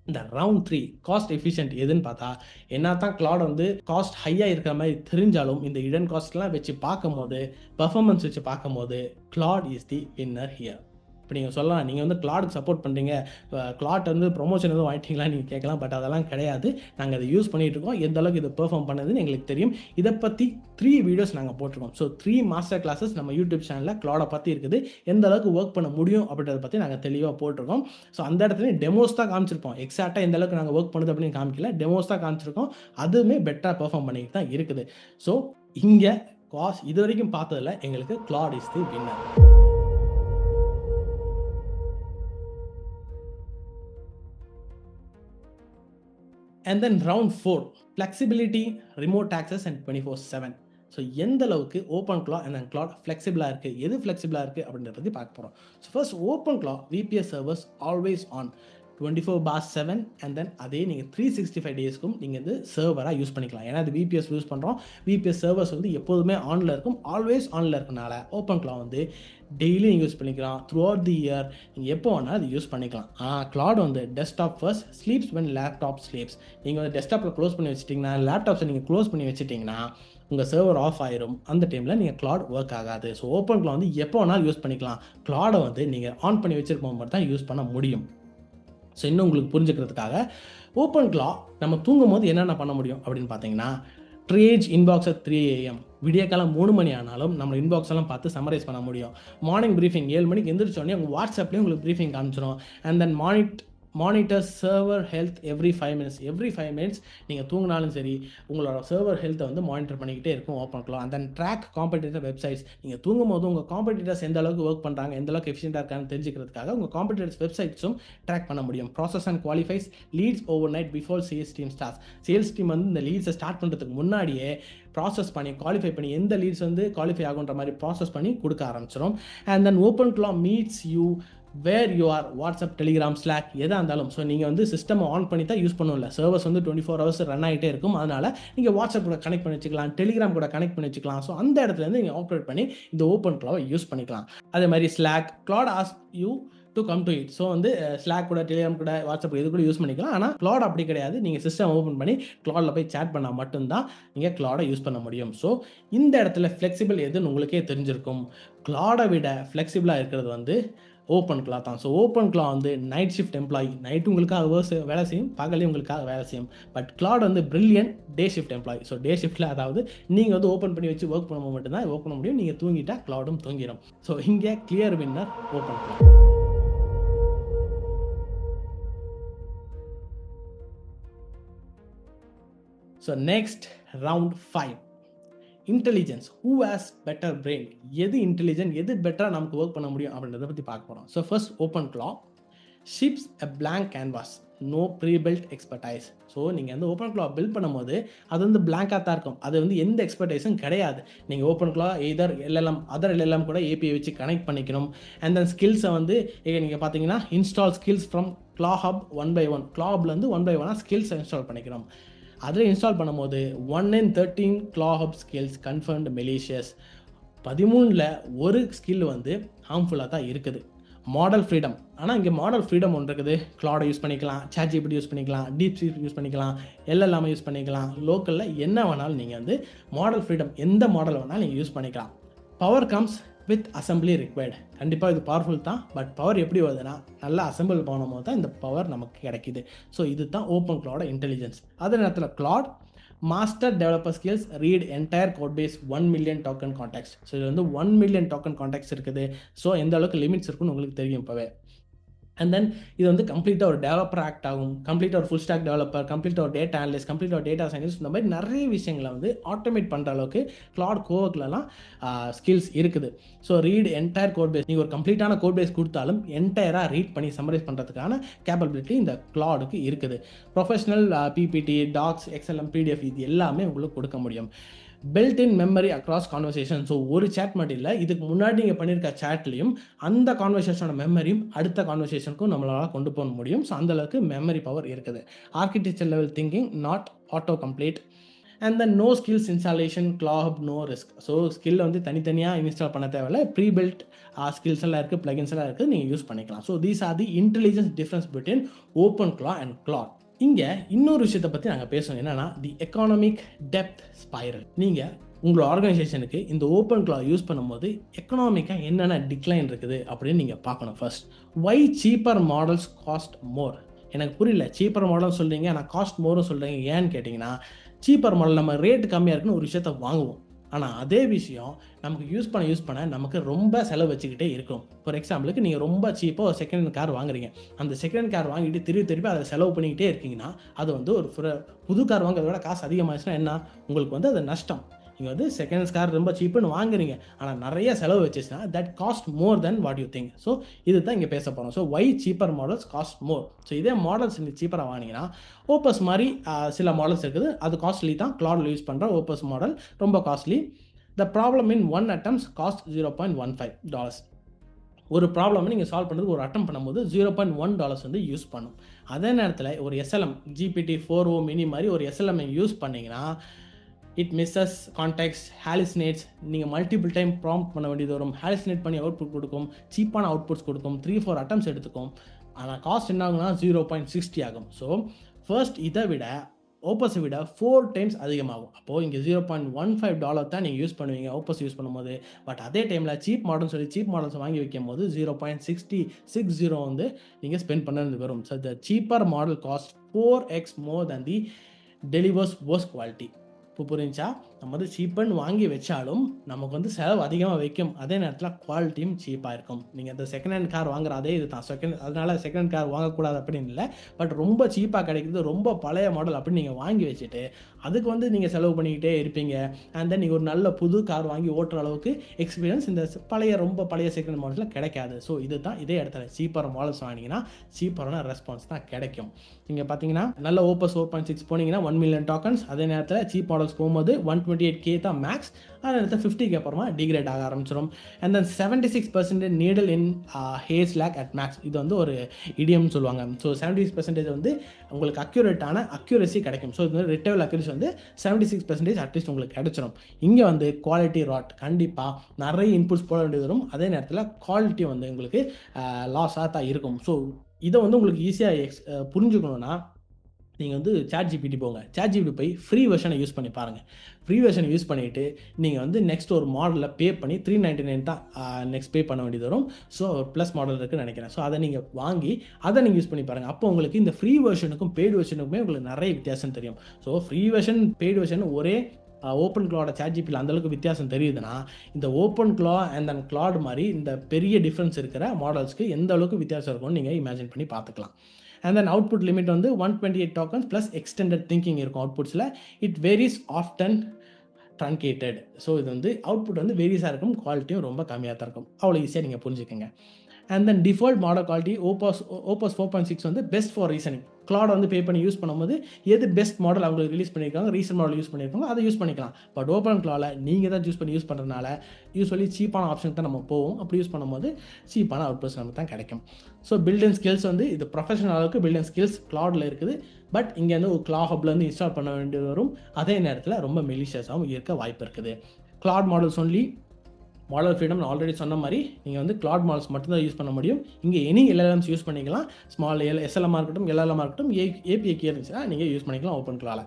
இந்த ரவுண்ட் 3 காஸ்ட் எஃபிஷியன்ட் எதுன்னு பார்த்தா, என்ன தான் கிளாட் வந்து காஸ்ட் ஹையாக இருக்கிற மாதிரி தெரிஞ்சாலும் இந்த ஹிடன் காஸ்ட்லாம் வச்சு பார்க்கும்போது, பர்ஃபார்மன்ஸ் வச்சு பார்க்கும்போது Claude is the winner here. இப்போ நீங்கள் சொல்லலாம், நீங்கள் வந்து கிளாடுக்கு சப்போர்ட் பண்ணுறீங்க, கிளாட் வந்து ப்ரொமோஷன் எதுவும் வாங்கிட்டீங்களா நீங்கள் கேட்கலாம். பட் அதெல்லாம் கிடையாது. நாங்கள் அதை யூஸ் பண்ணிகிட்டு இருக்கோம். எந்த அளவுக்கு இதை பெர்ஃபார்ம் பண்ணதுன்னு எங்களுக்கு தெரியும். இதை பற்றி 3 வீடியோஸ் நாங்கள் போட்டிருக்கோம். ஸோ 3 மாஸ்டர் கிளாஸஸ் நம்ம யூடியூப் சேனலில் கிளாடை பற்றி இருக்குது. எந்த அளவுக்கு ஒர்க் பண்ண முடியும் அப்படின்றத பற்றி நாங்கள் தெளிவாக போட்டிருக்கோம். ஸோ அந்த இடத்துல டெமோஸ் தான் காமிச்சிருப்போம். எக்ஸாக்டாக எந்த அளவுக்கு நாங்கள் ஒர்க் பண்ணுது அப்படின்னு காமிக்கல, டெமோஸ் தான் காமிச்சிருக்கோம். அதுவுமே பெட்டராக பெர்ஃபார்ம் பண்ணிட்டு தான் இருக்குது. ஸோ இங்கே காஸ்ட் இது வரைக்கும் பார்த்ததில் எங்களுக்கு Claude is the winner. And then round 4 flexibility, remote access and 24/7. So எந்த அளவுக்கு ஓப்பன் கிளாக் அண்ட் கிளாட் ஃப்ளெக்சிபிளாக இருக்குது, எது ஃப்ளெக்சிபிளாக இருக்குது அப்படின்றத பற்றி பார்க்க போகிறோம். So first open clock VBS servers always on 24/7. And then அதே நீங்கள் 365 டேஸ்க்கும் நீங்கள் வந்து சர்வராக யூஸ் பண்ணிக்கலாம். ஏன்னா அது விபிஎஸ் யூஸ் பண்ணுறோம். விபிஎஸ் சர்வர்ஸ் வந்து எப்போதுமே ஆனில் இருக்கும். ஆல்வேஸ் ஆனில் இருக்கனால ஓப்பன் கிளாக் வந்து டெய்லி நீங்கள் யூஸ் பண்ணிக்கலாம். த்ரூ அவுட் தி இயர் நீங்கள் எப்போ வேணால் அது யூஸ் பண்ணிக்கலாம். கிளாட் வந்து desktop first, sleeps when laptop sleeps. நீங்கள் வந்து டெஸ்க்டாப்பில் க்ளோஸ் பண்ணி வச்சிட்டிங்கன்னா, லேப்டாப்ஸை நீங்கள் க்ளோஸ் பண்ணி வச்சிட்டிங்கன்னா உங்கள் சர்வர் ஆஃப் ஆயிரும். அந்த டைமில் நீங்கள் கிளாட் ஒர்க் ஆகாது. ஸோ ஓப்பன் கிளாக் வந்து எப்போ வேணாலும் யூஸ் பண்ணிக்கலாம். கிளாடை வந்து நீங்கள் ஆன் பண்ணி வச்சிருக்கும் போது தான் யூஸ் பண்ண முடியும். ஸோ இன்னும் உங்களுக்கு புரிஞ்சுக்கிறதுக்காக ஓப்பன் கிளாக் நம்ம தூங்கும் போது என்னென்ன பண்ண முடியும் அப்படின்னு பார்த்தீங்கன்னா, ட்ரேஜ் இன்பாக்ஸ் at 3 AM. விடியக்காலம் 3 மணி ஆனாலும் நம்ம இன்பாக்ஸ் எல்லாம் பார்த்து சம்மரைஸ் பண்ண முடியும். மார்னிங் ப்ரீஃபிங் 7 மணிக்கு எந்திரிச்சோடனே உங்கள் வாட்ஸ்அப்லேயும் உங்களுக்கு ப்ரீஃபிங் காமிச்சிடும். And then monitor server health every 5 minutes. நீங்கள் தூங்கினாலும் சரி உங்களோட சர்வர் ஹெல்த்தை வந்து மானிட்டர் பண்ணிக்கிட்டே இருக்கும் OpenClaw. And then track competitor websites. நீங்கள் தூங்கும் போது உங்கள் காம்படிட்டர்ஸ் எந்த அளவுக்கு ஒர்க் பண்ணுறாங்க, எந்த அளவுக்கு எஃபிஷியண்டாக இருக்கான்னு தெரிஞ்சுக்கிறதுக்காக உங்கள் காம்படிட்டர்ஸ் வெப்சைட்ஸும் ட்ராக் பண்ண முடியும். Process and qualifies leads overnight before sales team starts. Sales team வந்து இந்த லீட்ஸை ஸ்டார்ட் பண்ணுறதுக்கு முன்னாடியே ப்ராசஸ் பண்ணி குவாலிஃபை பண்ணி எந்த லீட்ஸ் வந்து குவாலிஃபை ஆகுன்ற மாதிரி ப்ராசஸ் பண்ணி கொடுக்க ஆரம்பிச்சிடும். And then OpenClaw meets you where you are, WhatsApp, Telegram, Slack எதாக இருந்தாலும். ஸோ நீங்கள் வந்து சிஸ்டம் ஆன் பண்ணி தான் யூஸ் பண்ணல, சர்வர்ஸ் வந்து 24 hours ரன் ஆகிட்டே இருக்கும். அதனால் நீங்கள் வாட்ஸ்அப் கூட கனெக்ட் பண்ணி வச்சுக்கலாம், டெலிகிராம் கூட கனெக்ட் பண்ணி வச்சுக்கலாம். ஸோ அந்த இடத்துலேருந்து நீங்கள் ஆப்ரேட் பண்ணி இந்த ஓப்பன் க்ளவுடை யூஸ் பண்ணிக்கலாம். அதே மாதிரி slack, cloud ask you to come to it. So வந்து ஸ்லாக் கூட, டெலிகிராம் கூட, வாட்ஸ்அப் இது கூட யூஸ் பண்ணிக்கலாம். ஆனால் கிளவுட் அப்படி கிடையாது. நீங்கள் சிஸ்டம் ஓப்பன் பண்ணி கிளவுடில் போய் சேட் பண்ணால் மட்டும்தான் நீங்கள் கிளவுடை யூஸ் பண்ண முடியும். ஸோ இந்த இடத்துல ஃப்ளெக்சிபிள் எதுன்னு உங்களுக்கே தெரிஞ்சிருக்கும். கிளவுடை விட ஃப்ளெக்சிபிளாக இருக்கிறது வந்து ஓப்பன் கிளா தான். ஸோ ஓப்பன் கிளா வந்து நைட் ஷிஃப்ட் எம்ப்ளாயி, நைட்டு உங்களுக்காக வேலை செய்யும், பகலையும் உங்களுக்காக வேலை செய்யும். பட் கிளவுட் வந்து brilliant day shift employee. So day ஷிஃப்ட்டில் அதாவது நீங்கள் வந்து ஓப்பன் பண்ணி வச்சு ஒர்க் பண்ணும்போது மட்டும்தான் ஒர்க் பண்ண முடியும். நீங்கள் தூங்கிட்டா கிளவுடும் தூங்கிடும். ஸோ இங்கே கிளியர் வின்னர் ஓப்பன் கிளா. So next round 5, intelligence. Who has better brain? எது இன்டெலிஜென்ட், எது பெட்டராக நமக்கு ஒர்க் பண்ண முடியும் அப்படின்றத பற்றி பார்க்க போகிறோம். So first OpenClaw ships a blank canvas, no prebuilt expertise. So நீங்கள் வந்து ஓப்பன் கிளா பில்ட் பண்ணும்போது அது வந்து பிளாங்காக தான் இருக்கும். அது வந்து எந்த எக்ஸ்பர்டைஸும் கிடையாது. நீங்கள் ஓப்பன் கிளா எதர் LLM, அதர் LLM கூட API வச்சு கனெக்ட் பண்ணிக்கணும். அண்ட் தென் ஸ்கில்ஸை வந்து நீங்கள் பார்த்தீங்கன்னா இன்ஸ்டால் ஸ்கில்ஸ் ஃப்ரம் கிளா ஹப் 1 by 1, கிளா ஹப்லேருந்து 1 by 1 ஸ்கில்ஸை இன்ஸ்டால் பண்ணிக்கணும். அதில் இன்ஸ்டால் பண்ணும்போது 1 in 13 கிளா ஹப் ஸ்கில்ஸ் கன்ஃபர்ம்டு மெலிஷியஸ். 13ல் ஒரு ஸ்கில் வந்து ஹார்ம்ஃபுல்லாக தான் இருக்குது. மாடல் ஃப்ரீடம், ஆனால் இங்கே மாடல் ஃப்ரீடம் ஒன்று இருக்குது. கிளவுடை யூஸ் பண்ணிக்கலாம், ChatGPT யூஸ் பண்ணிக்கலாம், DeepSeek யூஸ் பண்ணிக்கலாம், LLM யூஸ் பண்ணிக்கலாம். லோக்கலில் என்ன வேணாலும் நீங்கள் வந்து மாடல் ஃப்ரீடம், எந்த மாடல் வேணாலும் நீங்கள் யூஸ் பண்ணிக்கலாம். Power comes with assembly required. கண்டிப்பாக இது பவர்ஃபுல் தான். பட் பவர் எப்படி வருதுன்னா நல்லா அசம்பிள் பண்ணும்போது தான் இந்த பவர் நமக்கு கிடைக்கிது. ஸோ இது தான் ஓப்பன் கிளவுட் இன்டெலிஜென்ஸ். அதே நேரத்தில் Claude master developer skills, read entire code base 1 million token contacts. So இது வந்து 1 million டோக்கன் கான்டாக்ட்ஸ் இருக்குது. ஸோ எந்த அளவுக்கு லிமிட்ஸ் இருக்குன்னு உங்களுக்கு தெரியும் இப்போவே. அண்ட் தென் இது வந்து கம்ப்ளீட்டாக ஒரு டெவலப்பர் ஆக்ட் ஆகும், கம்ப்ளீட்டாக ஒரு ஃபுல் ஸ்டாக் டெவலப்பர், கம்ப்ளீட்டாக ஒரு டேட்டா அனலிஸ்ட், கம்ப்ளீட்டாக ஒரு டேட்டா சயின்டிஸ்ட். இந்த மாதிரி நிறைய விஷயங்களை வந்து ஆட்டோமேட் பண்ணுற அளவுக்கு கிளவுட் கோவர்க்லலாம் ஸ்கில்ஸ் இருக்குது. So read entire code base, நீங்கள் ஒரு கம்ப்ளீட்டான கோட் பேஸ் கொடுத்தாலும் என்டையராக ரீட் பண்ணி சம்மரைஸ் பண்ணுறதுக்கான கேப்பபிலிட்டி இந்த கிளவுடுக்கு இருக்குது. Professional PPT, docs, XLM, PDF இது எல்லாமே உங்களுக்கு கொடுக்க முடியும். Built in memory across conversation. So ஒரு சேட் மட்டும் இல்லை, இதுக்கு முன்னாடி நீங்கள் பண்ணியிருக்க சேட்லையும் அந்த கான்வர்சேஷனோட மெமரியும் அடுத்த கான்வர்சேஷனுக்கும் நம்மளால் கொண்டு போக முடியும். ஸோ அந்தளவுக்கு மெமரி பவர் இருக்குது. Architecture level thinking, not auto complete. And then no skills installation, cloud no risk. So ஸ்கில்லை வந்து தனித்தனியாக இன்ஸ்டால் பண்ண தேவையில்லை. ப்ரீபில்ட் ஸ்கில்ஸ் எல்லாம் இருக்குது, பிளகின்ஸ் எல்லாம் இருக்குது, நீங்கள் யூஸ் பண்ணிக்கலாம். So these are the intelligence difference between open கிளா அண்ட் கிளவுட். இங்கே இன்னொரு விஷயத்தை பற்றி நாங்கள் பேசணும், என்னென்னா தி எக்கனாமிக் டெப்த் ஸ்பைரல். நீங்கள் உங்களோட ஆர்கனைசேஷனுக்கு இந்த ஓப்பன் கிளா யூஸ் பண்ணும்போது எக்கனாமிக்காக என்னென்ன டிக்ளைன் இருக்குது அப்படின்னு நீங்கள் பார்க்கணும். ஃபர்ஸ்ட், வை சீப்பர் மாடல்ஸ் காஸ்ட் மோர்? எனக்கு புரியல, சீப்பர் மாடல் சொல்கிறீங்க ஆனால் காஸ்ட் மோரும் சொல்கிறீங்க, ஏன்னு கேட்டிங்கன்னா சீப்பர் மாடல் நம்ம ரேட்டு கம்மியாக இருக்குன்னு ஒரு விஷயத்த வாங்குவோம். ஆனால் அதே விஷயம் நமக்கு யூஸ் பண்ண நமக்கு ரொம்ப செலவு வச்சுக்கிட்டே இருக்கும். ஃபார் எக்ஸாம்பிளுக்கு நீங்கள் ரொம்ப சீப்பாக ஒரு செகண்ட் ஹேண்ட் கார் வாங்குறீங்க. அந்த செகண்ட் ஹேண்ட் கார் வாங்கிட்டு திருப்பி அதை செலவு பண்ணிக்கிட்டே இருக்கீங்கன்னா அது வந்து ஒரு புது கார் வாங்குறத விட காசு அதிகமாகிடுச்சுன்னா என்ன, உங்களுக்கு வந்து அது நஷ்டம். நீங்கள் வந்து செகண்ட் ஹேண்ட் கார் ரொம்ப சீப்புன்னு வாங்குறீங்க, ஆனால் நிறைய செலவு வச்சுச்சுன்னா that cost more then what you think. So இது தான் இங்கே பேச போகிறோம். So why cheaper models cost more. So இதே மாடல்ஸ் நீங்கள் சீப்பராக வாங்கினீங்கன்னா ஓப்பஸ் மாதிரி சில மாடல்ஸ் இருக்குது, அது காஸ்ட்லி தான். கிளவுடில் யூஸ் பண்ணுற ஓப்பஸ் மாடல் ரொம்ப costly. The problem in one attempt cost $0.15. ஒரு ப்ராப்ளம் நீங்கள் சால்வ் பண்ணுறதுக்கு ஒரு அட்டம் பண்ணும்போது $0.1 வந்து யூஸ் பண்ணும். அதே நேரத்தில் ஒரு SLM GPT-4o mini மாதிரி ஒரு SLM யூஸ் பண்ணிங்கன்னா இட் மிஸ்ஸஸ் கான்டெக்ஸ்ட், ஹாலிசினேட்ஸ். நீங்கள் மல்டிபிள் டைம் ப்ராம்ப்ட் பண்ண வேண்டியது வரும், ஹாலிசினேட் பண்ணி அவுட்புட் கொடுக்கும், சீப்பான அவுட்புட்ஸ் கொடுக்கும், 3-4 அட்டம்ஸ் எடுத்துக்கும். ஆனால் காஸ்ட் என்ன ஆகுனா 0.60 ஆகும். ஸோ ஃபர்ஸ்ட் இதை விட ஓப்பஸை விட 4 times அதிகமாகும். அப்போது இங்கே $0.15 தான் நீங்கள் யூஸ் பண்ணுவீங்க ஓப்பஸ் யூஸ் பண்ணும்போது. பட் அதே டைமில் சீப் மாடல்ஸ் சொல்லி சீப் மாடல்ஸ் வாங்கி வைக்கும் போது 0.60 வந்து நீங்கள் ஸ்பெண்ட் பண்ணது வரும். So the cheaper model cost 4x more then the delivers worst quality. இப்போ புரிஞ்சா, நம்ம வந்து சீப்புன்னு வாங்கி வச்சாலும் நமக்கு வந்து செலவு அதிகமாக வைக்கும், அதே நேரத்தில் குவாலிட்டியும் சீப்பாக இருக்கும். நீங்கள் இந்த செகண்ட் ஹேண்ட் கார் வாங்குற அதே இது தான். அதனால செகண்ட் ஹேண்ட் கார் வாங்கக்கூடாது அப்படின்னு இல்லை, பட் ரொம்ப சீப்பாக கிடைக்குது, ரொம்ப பழைய மாடல் அப்படின்னு நீங்கள் வாங்கி வச்சுட்டு அதுக்கு வந்து நீங்கள் செலவு பண்ணிக்கிட்டே இருப்பீங்க. அண்ட் தென் நீங்கள் ஒரு நல்ல புது கார் வாங்கி ஓட்டுற அளவுக்கு எக்ஸ்பீரியன்ஸ் இந்த ரொம்ப பழைய செகண்ட் ஹேண்ட் மாடல்ஸில் கிடைக்காது. ஸோ இது தான் இதே இடத்துல சீப்பர் மாடல்ஸ் வாங்கினீங்கன்னா சீப்பரான ரெஸ்பான்ஸ் தான் கிடைக்கும். நீங்கள் பார்த்தீங்கன்னா நல்ல ஓப்பஸ் 4.6 போனீங்கன்னா 1 million டோக்கன்ஸ், அதே நேரத்தில் சீப் மாடல்ஸ் போகும்போது 120 128K தான் மேக்ஸ். அடுத்த 50K அப்புறமா டிகிரேட் ஆக ஆரம்பிச்சிடும். And then 76% needle in haystack at max. இது வந்து ஒரு இடியம்னு சொல்லுவாங்க. ஸோ 76% வந்து உங்களுக்கு அக்யூரசி கிடைக்கும். ஸோ இது வந்து ரிட்டைவல் அக்யூரசி வந்து 76% அட்லீஸ்ட் உங்களுக்கு கிடைச்சிடும். இங்கே வந்து குவாலிட்டி ராட் கண்டிப்பாக நிறைய இன்புட்ஸ் போட வேண்டியது வரும். அதே நேரத்தில் குவாலிட்டி வந்து உங்களுக்கு லாஸாக தான் இருக்கும். ஸோ இதை வந்து உங்களுக்கு ஈஸியாக புரிஞ்சுக்கணுன்னா நீங்கள் வந்து ChatGPT போங்க. ChatGPT போய் ஃப்ரீ வெர்ஷனை யூஸ் பண்ணி பாருங்கள். ஃப்ரீ வெர்ஷனை யூஸ் பண்ணிவிட்டு நீங்கள் வந்து நெக்ஸ்ட் ஒரு மாடலில் பே பண்ணி 399 தான் நெக்ஸ்ட் பே பண்ண வேண்டியது வரும். ஸோ ப்ளஸ் மாடல் இருக்குன்னு நினைக்கிறேன். ஸோ அதை நீங்கள் வாங்கி அதை நீங்கள் யூஸ் பண்ணி பாருங்கள். அப்போ உங்களுக்கு இந்த ஃப்ரீ வெர்ஷனுக்கும் பெய்டு வெர்ஷனுக்குமே உங்களுக்கு நிறைய வித்தியாசம் தெரியும். So free version paid version ஒரே ஓப்பன் கிளாட ChatGPT அந்தளவுக்கு வித்தியாசம் தெரியுதுன்னா, இந்த ஓப்பன் கிளா அண்ட் தென் கிளாட் மாதிரி இந்த பெரிய டிஃப்ரென்ஸ் இருக்கிற மாடல்ஸ்க்கு எந்த அளவுக்கு வித்தியாசம் இருக்கும்னு நீங்கள் இமேஜின் பண்ணி பார்த்துக்கலாம். அண்ட் தென் அவுட்புட் லிமிட் வந்து 128 tokens ப்ளஸ் எக்ஸ்டெண்டட் திங்கிங் இருக்கும் அவுட்புட்ஸில். It varies often truncated. So இது வந்து அவுட்புட் வந்து வேரியஸாக இருக்கும், குவாலிட்டியும் ரொம்ப கம்மியாக தான் இருக்கும். அவ்வளோ ஈஸியாக நீங்கள் புரிஞ்சுக்கோங்க. And then default model quality Opus 4.6 வந்து பெஸ்ட் ஃபார் ரீசனிங். கிளாட் வந்து பே பண்ணி யூஸ் பண்ணும்போது எது பெஸ்ட் மாடல் அவங்களுக்கு ரிலீஸ் பண்ணியிருக்காங்க, ரீசன்ட் மாடல் யூஸ் பண்ணியிருக்காங்க, அதை யூஸ் பண்ணிக்கலாம். பட் ஓப்பன் கிளாவில் நீங்கள் தான் யூஸ் பண்ணுறதுனால யூஸ்வலி சீப்பான ஆப்ஷன் தான் நம்ம போவோம். அப்படி யூஸ் பண்ணும்போது சீப்பான அவுட்புட்ஸ் நமக்கு தான் கிடைக்கும். ஸோ பில்டிங் ஸ்கில்ஸ் வந்து இது ப்ரொஃபஷனல் அளவுக்கு பில்டிங் ஸ்கில்ஸ் கிளாடில் இருக்குது. பட் இங்கே வந்து ஒரு கிளா ஹப்லேருந்து இன்ஸ்டால் பண்ண வேண்டியது வரும். அதே நேரத்தில் ரொம்ப மெலிஷியஸாகவும் இருக்க வாய்ப்பு இருக்குது. Claude models only model freedom நான் ஆல்ரெடி சொன்ன மாதிரி நீங்கள் வந்து கிளாட் மாடல்ஸ் மட்டும்தான் யூஸ் பண்ண முடியும். இங்கே எனி LLMs யூஸ் பண்ணிக்கலாம். ஸ்மால் SLM இருக்கட்டும், LLM இருக்கட்டும், API கீ இருந்துச்சுன்னா நீங்கள் யூஸ் பண்ணிக்கலாம் ஓப்பன் கிளாவில்.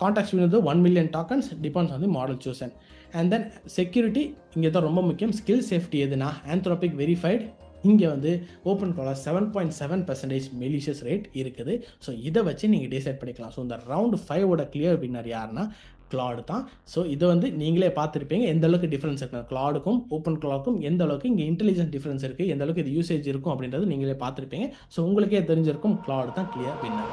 கான்டாக்ட் வந்து 1 million tokens depends on the model chosen. And then security இங்கே தான் ரொம்ப முக்கியம். ஸ்கில் சேஃப்டி எதுனா ஆந்த்ரோபிக் வெரிஃபைடு. இங்கே வந்து ஓப்பன் கிளாவில் 7.7% மெலிஷியஸ் ரேட் இருக்குது. ஸோ இதை வச்சு நீங்கள் டிசைட் பண்ணிக்கலாம். ஸோ இந்த ரவுண்ட் 5ஓட கிளியர் வின்னர் யாருன்னா கிளாடு தான். ஸோ இதை வந்து நீங்களே பார்த்துருப்பீங்க எந்த அளவுக்கு டிஃப்ரென்ஸ் இருக்குது கிளாடுக்கும் ஓப்பன் கிளாடுக்கும், எந்த அளவுக்கு இங்கே இன்டெலிஜென்ஸ் டிஃப்ரென்ஸ் இருக்குது, எந்த அளவுக்கு இது யூசேஜ் இருக்கும் அப்படின்றது நீங்களே பார்த்துருப்பீங்க. ஸோ உங்களுக்கே தெரிஞ்சிருக்கும் கிளாடு தான் clear winner.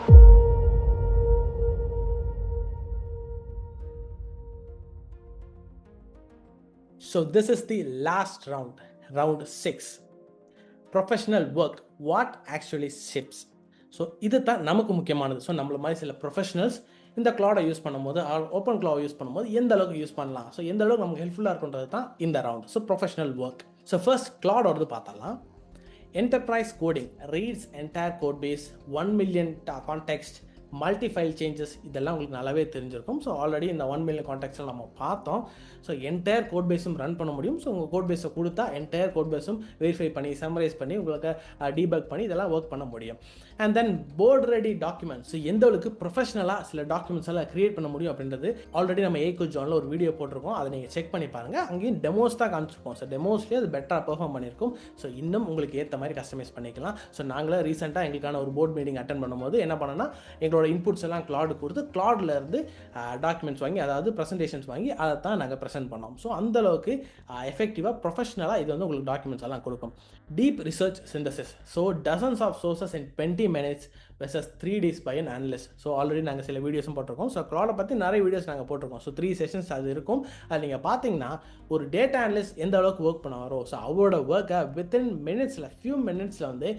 So this is the last round 6. Professional work what actually ships. So இது தான் நமக்கு முக்கியமானது. ஸோ நம்மள மாதிரி சில ப்ரொஃபஷனல்ஸ் இந்த கிளாடை யூஸ் பண்ணும்போது ஓப்பன் கிளாவை யூஸ் பண்ணும்போது எந்த அளவுக்கு யூஸ் பண்ணலாம், ஸோ எந்த அளவுக்கு நமக்கு ஹெல்ப்ஃபுல்லாக இருக்குன்றது தான் இந்த round. So professional work. So first கிளாடோடது பார்த்தலாம். Enterprise coding reads entire code base, 1 million context, multifile changes, இதெல்லாம் உங்களுக்கு நல்லாவே தெரிஞ்சிருக்கும். ஸோ ஆல்ரெடி இந்த 1 million கான்டெக்ட்ஸில் நம்ம பார்த்தோம். So entire code base run பண்ண முடியும். ஸோ உங்கள் கோட் பேஸை கொடுத்தா என்டையர் கோட் பேஸும் வெரிஃபை பண்ணி சம்மரைஸ் பண்ணி உங்களுக்கு டீபக் பண்ணி இதெல்லாம் ஒர்க் பண்ண முடியும். And then board ready documents, எந்த அளவுக்கு ப்ரொஃபஷனலாக சில டாக்குமெண்ட்ஸ் எல்லாம் கிரியேட் பண்ண முடியும் அப்படின்றது ஆல்ரெடி நம்ம ஏகோஜானில் ஒரு வீடியோ போட்டிருக்கோம். அதை நீங்கள் செக் பண்ணி பாருங்கள். அங்கேயும் டெமோஸ் தான் காமிச்சிருக்கோம். ஸோ டெமோஸ்லேயே அது பெட்டராக பெர்ஃபார்ம் பண்ணியிருக்கும். ஸோ இன்னும் உங்களுக்கு ஏற்ற மாதிரி கஸ்டமைஸ் பண்ணிக்கலாம். ஸோ நாங்களே ரீசெண்டாக எங்களுக்கான ஒரு போர்ட் மீட்டிங் அட்டன் பண்ணும்போது என்ன பண்ணோன்னா எங்களோட இன்புட்ஸ் எல்லாம் கிளாடு கொடுத்து கிளாடில் இருந்து டாக்குமெண்ட்ஸ் வாங்கி, அதாவது ப்ரெசன்டேஷன்ஸ் வாங்கி அதை தான் நாங்கள் ப்ரெசென்ட் பண்ணோம். ஸோ அந்தளவுக்கு எஃபெக்டிவாக ப்ரொஃபஷனலாக இது வந்து உங்களுக்கு டாக்குமெண்ட்ஸ் எல்லாம் கொடுக்கும். Deep research synthesis, so dozens of sources in 20 minutes versus 3 days by an analyst. So already நாங்கள் சில வீடியோஸும் போட்டிருக்கோம். ஸோ கிளாடை பற்றி நிறைய வீடியோஸ் நாங்கள் போட்டிருக்கோம். ஸோ 3 sessions அது இருக்கும். அது நீங்கள் பார்த்தீங்கன்னா ஒரு டேட்டா அனலிஸ்ட் எந்த அளவுக்கு ஒர்க் பண்ண வரும், ஸோ அவரோட ஒர்க்கை வித்தின் மினிட்ஸில் ஃபியூ மினிட்ஸில் வந்து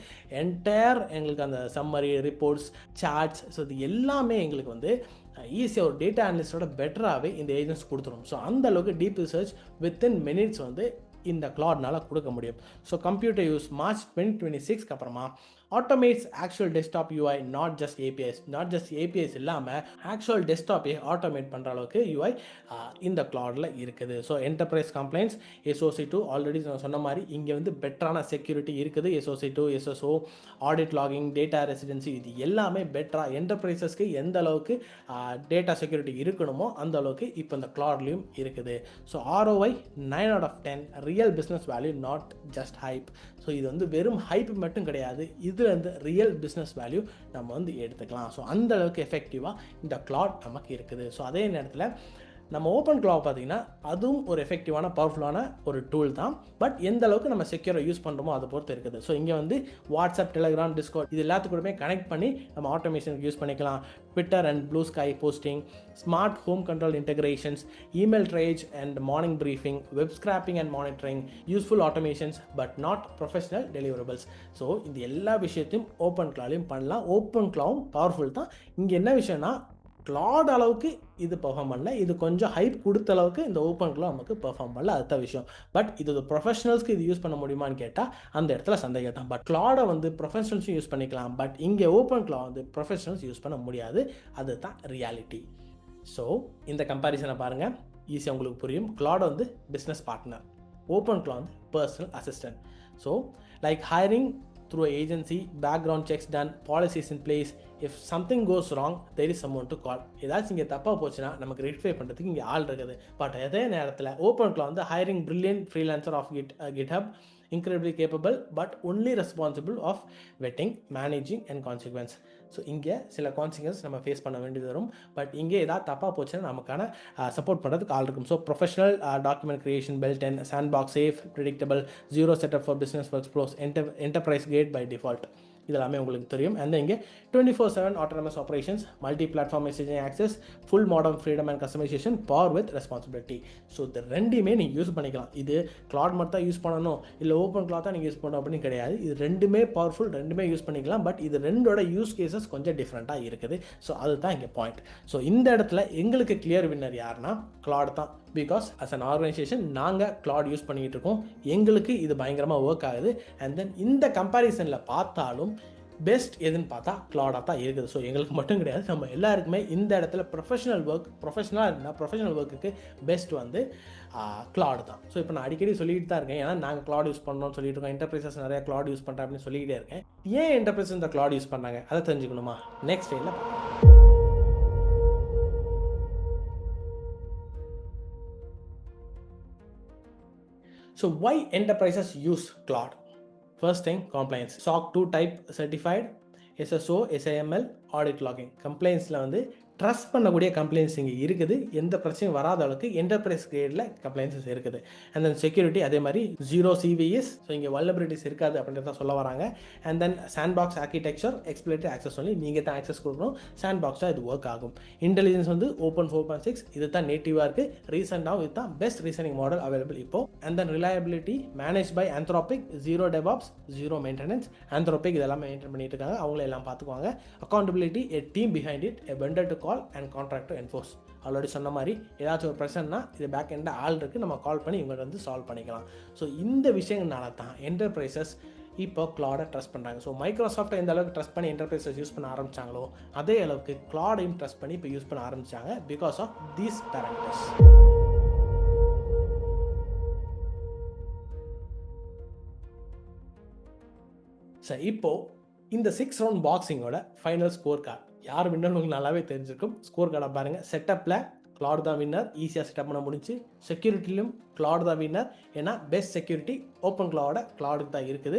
என்டையர் எங்களுக்கு அந்த சம்மரி ரிப்போர்ட்ஸ் சார்ட்ஸ், ஸோ இது எல்லாமே எங்களுக்கு வந்து ஈஸியாக ஒரு டேட்டா அனலிஸ்டோட பெட்டராகவே இந்த ஏஜென்ட்ஸ் கொடுத்துரும். ஸோ அந்த அளவுக்கு டீப் ரிசர்ச் வித்தின் மினிட்ஸ் வந்து இந்த கிளாட்னால கொடுக்க முடியும். ஸோ கம்ப்யூட்டர் யூஸ் மார்ச் 2026 அப்புறமா automates actual desktop UI, not just APIs இல்லாமல் ஆக்சுவல் டெஸ்க்டாப்பே ஆட்டோமேட் பண்ணுற அளவுக்கு UI இந்த கிளாடில் இருக்குது. So enterprise complaints SOC2 already நான் சொன்ன மாதிரி இங்கே வந்து பெட்டரான செக்யூரிட்டி இருக்குது. SOC2, SSO, audit logging, data residency, இது எல்லாமே பெட்டராக என்டர்பிரைசஸ்க்கு எந்த அளவுக்கு டேட்டா செக்யூரிட்டி இருக்கணுமோ அந்த அளவுக்கு இப்போ இந்த கிளாட்லேயும் இருக்குது. So ROI 9 out of 10, real business value, not just hype. So இது வந்து வெறும் ஹைப் மட்டும் கிடையாது, இதுலேருந்து ரியல் பிஸ்னஸ் வேல்யூ நம்ம வந்து எடுத்துக்கலாம். ஸோ அந்த அளவுக்கு எஃபெக்டிவாக இந்த கிளாட் நமக்கு இருக்குது. ஸோ அதே நேரத்தில் நம்ம ஓப்பன் கிளாவ் பார்த்தீங்கன்னா அதுவும் ஒரு எஃபெக்டிவான பவர்ஃபுல்லான ஒரு டூல் தான். பட் எந்த அளவுக்கு நம்ம செக்யூராக யூஸ் பண்ணுறோமோ அதை பொறுத்து இருக்குது. ஸோ இங்கே வந்து வாட்ஸ்அப், டெலிகிராம், டிஸ்கார்ட் இது எல்லாத்துக்கூடமே கனெக்ட் பண்ணி நம்ம ஆட்டோமேஷனுக்கு யூஸ் பண்ணிக்கலாம். Twitter and Bluesky posting, smart home control integrations, email triage and morning briefing, web scraping and monitoring, useful automations but not professional deliverables. So இந்த எல்லா விஷயத்தையும் ஓப்பன் கிளாவ்லையும் பண்ணலாம். Open கிளாவும் பவர்ஃபுல் தான். இங்கே என்ன விஷயம்னா கிளாட் அளவுக்கு இது பெர்ஃபார்ம் பண்ணல, இது கொஞ்சம் ஹைப் கொடுத்த அளவுக்கு இந்த ஓப்பன் கிளாட் நமக்கு பெர்ஃபார்ம் பண்ணல, அதுதான் விஷயம். பட் இது ப்ரொஃபஷனல்ஸ்க்கு இது யூஸ் பண்ண முடியுமான்னு கேட்டால் அந்த இடத்துல சந்தேகம் தான். பட் கிளாடை வந்து ப்ரொஃபஷனல்ஸும் யூஸ் பண்ணிக்கலாம், பட் இங்கே ஓப்பன் கிளாட் வந்து ப்ரொஃபஷனல்ஸ் யூஸ் பண்ண முடியாது, அதுதான் ரியாலிட்டி. ஸோ இந்த கம்பேரிசனை பாருங்கள், ஈஸியாக உங்களுக்கு புரியும். கிளாட் வந்து பிஸ்னஸ் பார்ட்னர், ஓப்பன் கிளாட் வந்து personal assistant. So like hiring through an agency, background checks done, policies in place. If something goes wrong, there is someone to call. ஏதாச்சும் இங்கே தப்பாக போச்சுன்னா நமக்கு ரெக்டிஃபை பண்ணுறதுக்கு இங்கே ஆள் இருக்குது. பட் அதே நேரத்தில் ஓப்பன் கிளாட் வந்து hiring brilliant freelancer of GitHub, incredibly capable but only responsible of vetting, managing and consequence. So இங்கே சில கான்சிக்வன்ஸ் நம்ம ஃபேஸ் பண்ண வேண்டியது வரும். பட் இங்கே ஏதாவது தப்பாக போச்சுன்னா நமக்கான சப்போர்ட் பண்ணுறதுக்கு ஆள் இருக்கும். So professional document creation, built and sandbox, safe, predictable, zero setup for business workflows, enterprise grade by default, இதெல்லாமே உங்களுக்கு தெரியும். அண்ட் இங்கே 24/7 autonomous operations, multi platform messaging access, full modern freedom and customization, power with responsibility. So இது ரெண்டுமே நீங்கள் use பண்ணிக்கலாம். இது Claude மட்டும் தான் யூஸ் பண்ணணும், இல்லை ஓப்பன் கிளாத் தான் நீங்கள் யூஸ் பண்ணணும் அப்படின்னு கிடையாது. இது ரெண்டுமே பவர்ஃபுல், ரெண்டுமே யூஸ் பண்ணிக்கலாம். பட் இது ரெண்டோட யூஸ் கேசஸ் கொஞ்சம் டிஃப்ரெண்ட்டாக இருக்குது. ஸோ அதுதான் இங்கே பாயிண்ட். ஸோ இந்த இடத்துல எங்களுக்கு கிளியர் வின்னர் யாருன்னா கிளாட் தான். பிகாஸ் அஸ் அன் ஆர்கனைசேஷன் நாங்கள் கிளாட் யூஸ் பண்ணிக்கிட்டு இருக்கோம், எங்களுக்கு இது பயங்கரமாக ஒர்க் ஆகுது. அண்ட் தென் இந்த கம்பேரிசனில் பார்த்தாலும் பெஸ்ட் எதுன்னு பார்த்தா கிளாடாக தான் இருக்குது. ஸோ எங்களுக்கு மட்டும் கிடையாது, நம்ம எல்லாருக்குமே இந்த இடத்துல ப்ரொஃபஷனலாக இருந்தால் ப்ரொஃபஷனல் ஒர்க்குக்கு பெஸ்ட் வந்து கிளாட் தான். ஸோ இப்போ நான் அடிக்கடி சொல்லிட்டு தான் இருக்கேன், ஏன்னா நாங்கள் கிளாட் யூஸ் பண்ணோம்னு சொல்லிட்டு இருக்கோம், என்டர்பிரைசஸ் நிறையா கிளாட் யூஸ் பண்ணுறேன் அப்படின்னு சொல்லிக்கிட்டே இருக்கேன். ஏன் என்டர்பிரைசஸ் இந்த கிளாட் யூஸ் பண்ணாங்க அதை தெரிஞ்சுக்கணுமா? நெக்ஸ்ட் ஸ்லைடில் பார்க்கலாம். So why enterprises use Claude? First thing, compliance. SOC 2 type certified, SSO, SIML, audit logging. Complianceல வந்து ட்ரஸ்ட் பண்ணக்கூடிய கம்ப்ளைண்ட்ஸ் இங்கே இருக்குது, எந்த பிரச்சனையும் வராத அளவுக்கு என்டர்பிரைஸ் கிரேடில் கம்ப்ளைன்ஸஸ் இருக்குது. அண்ட் தென் செக்யூரிட்டி அதே மாதிரி 0 CVEs, ஸோ இங்கே வல்னரபிலிட்டிஸ் இருக்காது அப்படின்றத சொல்ல வராங்க. And then sandbox architecture, exploratory access சொல்லி நீங்கள் தான் ஆக்சஸ் கொடுக்கணும், சாண்ட்பாக்ஸாக இது ஒர்க் ஆகும். இன்டெலிஜென்ஸ் வந்து ஓப்பன் 4.6, இது தான் நேட்டிவாக இருக்குது, ரீசெண்டாகவும் இது தான் பெஸ்ட் ரீசனிங் மாடல் அவைலபிள் இப்போ. And then reliability manage by Anthropic, 0 DevOps, 0 maintenance. Anthropic இதெல்லாம் மெயின்டைன் பண்ணிட்டு இருக்காங்க, அவங்கள எல்லாம் பார்த்துக்குவாங்க. Accountability, a team behind it, a vendor to call and contract to enforce. Already சொன்ன மாதிரி ஏதாச்சும் ஒரு பிரச்சனைனா இது பேக் எண்டில் ஆள் இருக்குது, நம்ம கால் பண்ணி இவங்க வந்து சால்வ் பண்ணிக்கலாம். ஸோ இந்த விஷயங்கள்னால தான் என்டர்பிரைசஸ் இப்போ கிளாடை ட்ரஸ்ட் பண்ணுறாங்க. ஸோ மைக்ரோசாஃப்ட்டை எந்த அளவுக்கு ட்ரஸ்ட் பண்ணி என்டர்பிரைசஸ் யூஸ் பண்ண ஆரம்பித்தாங்களோ அதே அளவுக்கு கிளாடையும் ட்ரஸ்ட் பண்ணி இப்போ யூஸ் பண்ண ஆரம்பித்தாங்க, because of these parameters. Sir இப்போது இந்த 6 ரவுண்ட் பாக்ஸிங்கோட ஃபைனல் ஸ்கோர் கார்டு யார் வின்னர் உங்களுக்கு நல்லாவே தெரிஞ்சிருக்கும். ஸ்கோர் கார்டை பாருங்கள். செட்டப்பில் கிளாட் தான் வின்னர், ஈஸியாக செட்டப் பண்ண முடிஞ்சு. செக்யூரிட்டிலும் கிளாட் தான் வின்னர், ஏன்னா பெஸ்ட் செக்யூரிட்டி ஓப்பன் கிளாடோட கிளாடுக்கு தான் இருக்குது.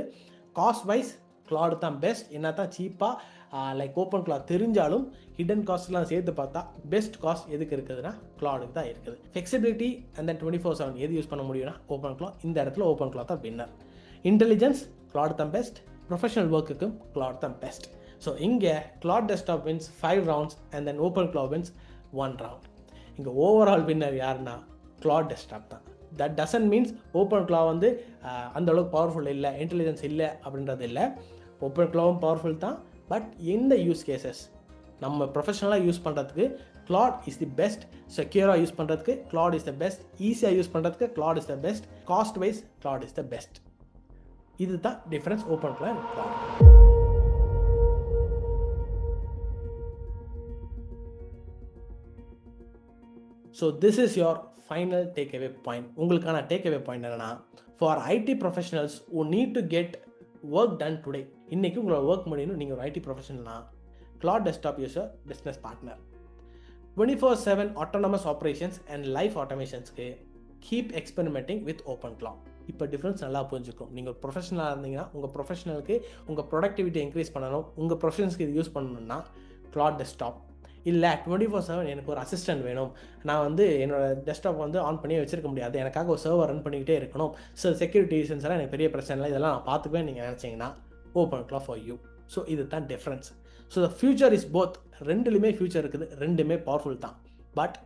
காஸ்ட் வைஸ் கிளாடு தான் பெஸ்ட், என்ன தான் சீப்பாக லைக் ஓப்பன் கிளாட் தெரிஞ்சாலும் ஹிடன் காஸ்ட்லாம் சேர்த்து பார்த்தா பெஸ்ட் காஸ்ட் எதுக்கு இருக்குதுன்னா கிளாடுக்கு தான் இருக்குது. ஃப்ளெக்சிபிலிட்டி அண்ட் தென் 24/7 எது யூஸ் பண்ண முடியும்னா ஓப்பன் கிளாட், இந்த இடத்துல ஓப்பன் கிளாட் தான் வின்னர். இன்டெலிஜென்ஸ் கிளாட் தான் பெஸ்ட், ப்ரொஃபஷனல் ஒர்க்குக்கும் கிளாட் தான் பெஸ்ட். ஸோ இங்கே Claude desktop wins 5 rounds and then Open Claude wins 1 round. இங்கே ஓவரால் வின்னர் யாருன்னா கிளாட் டெஸ்க்டாப் தான். That doesn't means Open Claude வந்து அந்தளவுக்கு பவர்ஃபுல் இல்லை, இன்டெலிஜென்ஸ் இல்லை அப்படின்றது இல்லை. ஓப்பன் கிளாவும் பவர்ஃபுல் தான், பட் எந்த யூஸ் கேசஸ் நம்ம ப்ரொஃபஷனலாக யூஸ் பண்ணுறதுக்கு கிளாட் இஸ் தி பெஸ்ட், செக்யூராக யூஸ் பண்ணுறதுக்கு கிளாட் இஸ் த பெஸ்ட், ஈஸியாக யூஸ் பண்ணுறதுக்கு Claude is the best, cost wise Claude is the best. இதுதான் difference Open Claude and Claude. So this is your final takeaway point. உங்களுக்கான takeaway point என்னன்னா, for IT professionals who need to get work done today, இன்றைக்கி உங்களோட ஒர்க் முடியணும், நீங்கள் ஒரு IT ப்ரொஃபஷனல்னா Claude desktop user business partner. 24/7 autonomous operations and life ஆட்டோமேஷன்ஸ்க்கு keep experimenting with Open Claude. இப்போ டிஃப்ரென்ஸ் நல்லா புரிஞ்சுக்கும். நீங்கள் ப்ரொஃபஷனலாக இருந்தீங்கன்னா உங்கள் ப்ரொஃபஷனலுக்கு உங்கள் ப்ரொடக்டிவிட்டி இன்க்ரீஸ் பண்ணணும், உங்கள் ப்ரொஃபஷன்ஸ்க்கு இது யூஸ் பண்ணணும்னா கிளாட் டெஸ்க்டாப். இல்லை 24/7 எனக்கு ஒரு அசிஸ்டன்ட் வேணும், நான் வந்து என்னோடய டெஸ்க்டாப் வந்து ஆன் பண்ணி வச்சிருக்க முடியாது, எனக்காக ஒரு சர்வர் ரன் பண்ணிக்கிட்டே இருக்கணும், ஸோ செக்யூரிட்டி ரீசன்ஸ்லாம் எனக்கு பெரிய பிரச்சனை இல்லை, இதெல்லாம் நான் பார்த்துக்குவேன் நீங்கள் நினச்சிங்கன்னா open Claude for you. So இது தான் difference. So the future is both, ரெண்டுலேயுமே ஃபியூச்சர் இருக்குது, ரெண்டுமே பவர்ஃபுல் தான். But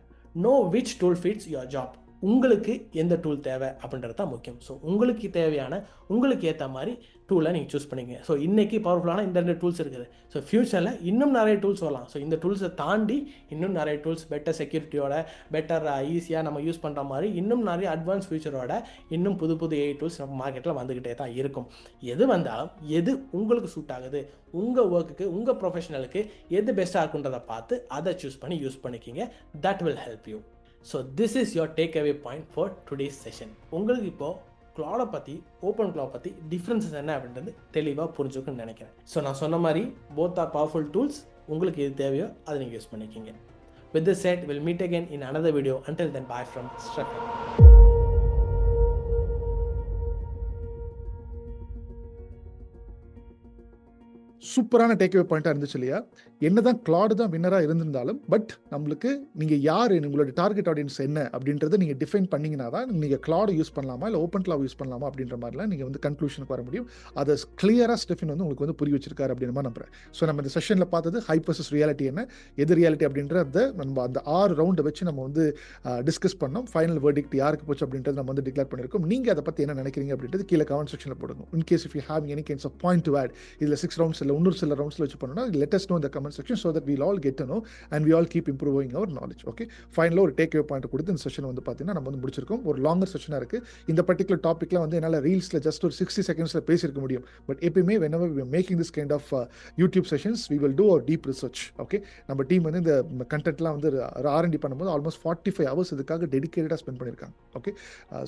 know which tool fits your job. உங்களுக்கு எந்த டூல் தேவை அப்படின்றது தான் முக்கியம். ஸோ உங்களுக்கு தேவையான உங்களுக்கு ஏற்ற மாதிரி டூலை நீங்கள் சூஸ் பண்ணிங்க. ஸோ இன்றைக்கி பவர்ஃபுல்லான இந்த 2 டூல்ஸ் இருக்குது. ஸோ ஃப்யூச்சரில் இன்னும் நிறைய டூல்ஸ் வரலாம். ஸோ இந்த டூல்ஸை தாண்டி இன்னும் நிறைய டூல்ஸ் பெட்டர் செக்யூரிட்டியோட பெட்டர் ஈஸியாக நம்ம யூஸ் பண்ணுற மாதிரி இன்னும் நிறைய அட்வான்ஸ் ஃபியூச்சரோட இன்னும் புது புது AI டூல்ஸ் நம்ம மார்க்கெட்டில் வந்துக்கிட்டே தான் இருக்கும். எது வந்தாலும் எது உங்களுக்கு சூட் ஆகுது, உங்கள் ஒர்க்குக்கு உங்கள் ப்ரொஃபஷனலுக்கு எது பெஸ்ட்டாக இருக்குன்றதை பார்த்து அதை சூஸ் பண்ணி யூஸ் பண்ணிக்கிங்க. That will help you. So this is your take away point for today's session. உங்களுக்கு இப்போது க்ளவுடை பற்றி ஓப்பன் க்ளவுட் பற்றி டிஃப்ரென்சஸ் என்ன அப்படின்றது தெளிவாக புரிஞ்சுக்குன்னு நினைக்கிறேன். ஸோ நான் சொன்ன மாதிரி போத் ஆர் பவர்ஃபுல் டூல்ஸ். உங்களுக்கு எது தேவையோ அதை நீங்கள் யூஸ் பண்ணிக்கிங்க. With this said, we'll meet again in another video. Until then, bye from Stefan. சூப்பரான டேக்அவே பாயிண்டாக இருந்துச்சு இல்லையா? என்னதான் கிளாடு தான் வின்னராக இருந்திருந்தாலும் பட் நம்மளுக்கு நீங்கள் யார், உங்களோட டார்கெட் ஆடியன்ஸ் என்ன அப்படின்றத நீங்கள் டிஃபைன் பண்ணிங்கன்னா தான் நீங்கள் கிளாடு யூஸ் பண்ணலாமா இல்லை ஓப்பன் கிளவுட் யூஸ் பண்ணலாமா அப்படின்ற மாதிரிலாம் நீங்கள் வந்து கன்க்ளூஷனுக்கு வர முடியும். அதை கிளியராக ஸ்டெஃபின் வந்து உங்களுக்கு வந்து புரிய வச்சிருக்காரு அப்படின்ற மாதிரி நம்புறேன். ஸோ நம்ம இந்த செஷனில் பார்த்தது ஹைப் வர்சஸ் ரியாலிட்டி என்ன, எது ரியாலிட்டி அப்படின்றத நம்ம அந்த 6 ரவுண்டை வச்சு நம்ம வந்து டிஸ்கஸ் பண்ணோம். ஃபைனல் வெர்டிக்ட் யாருக்கு போச்சு அப்படின்றது நம்ம வந்து டிக்ளேர் பண்ணியிருக்கோம். நீங்கள் அதை பற்றி என்ன நினைக்கிறீங்க அப்படின்றது கீழே கமெண்ட் செக்ஷனில் போடுங்க. In case if you have any kinds of point to add, இதில் 6 ரவுண்ட்ஸ் இல்லை இன்னொரு சில ரவுண்ட்ஸில் வச்சு பண்ணணும்னா let us know in the comment section so that we'll all get to know and we all keep improving our knowledge. Okay, ஃபைனலாக ஒரு take away point கொடுத்து இந்த செஷன் வந்து பார்த்தீங்கன்னா நம்ம வந்து முடிச்சிருக்கோம். ஒரு லாங்கர் செஷனாக இருக்குது. இந்த பர்டிகுலர் டாப்பிக்கில் வந்து என்னால் ரீல்ஸில் ஜஸ்ட் ஒரு 60 செகண்ட்ஸில் பேசியிருக்க முடியும். பட் எப்பயுமே whenever we are making this kind of YouTube sessions we will do our deep research. Okay, நம்ம டீம் வந்து இந்த கண்டென்ட்லாம் வந்து R&D பண்ணும்போது ஆல்மோஸ்ட் 45 hours இதுக்காக டெடிகேட்டடாக ஸ்பெண்ட் பண்ணியிருக்காங்க. ஓகே,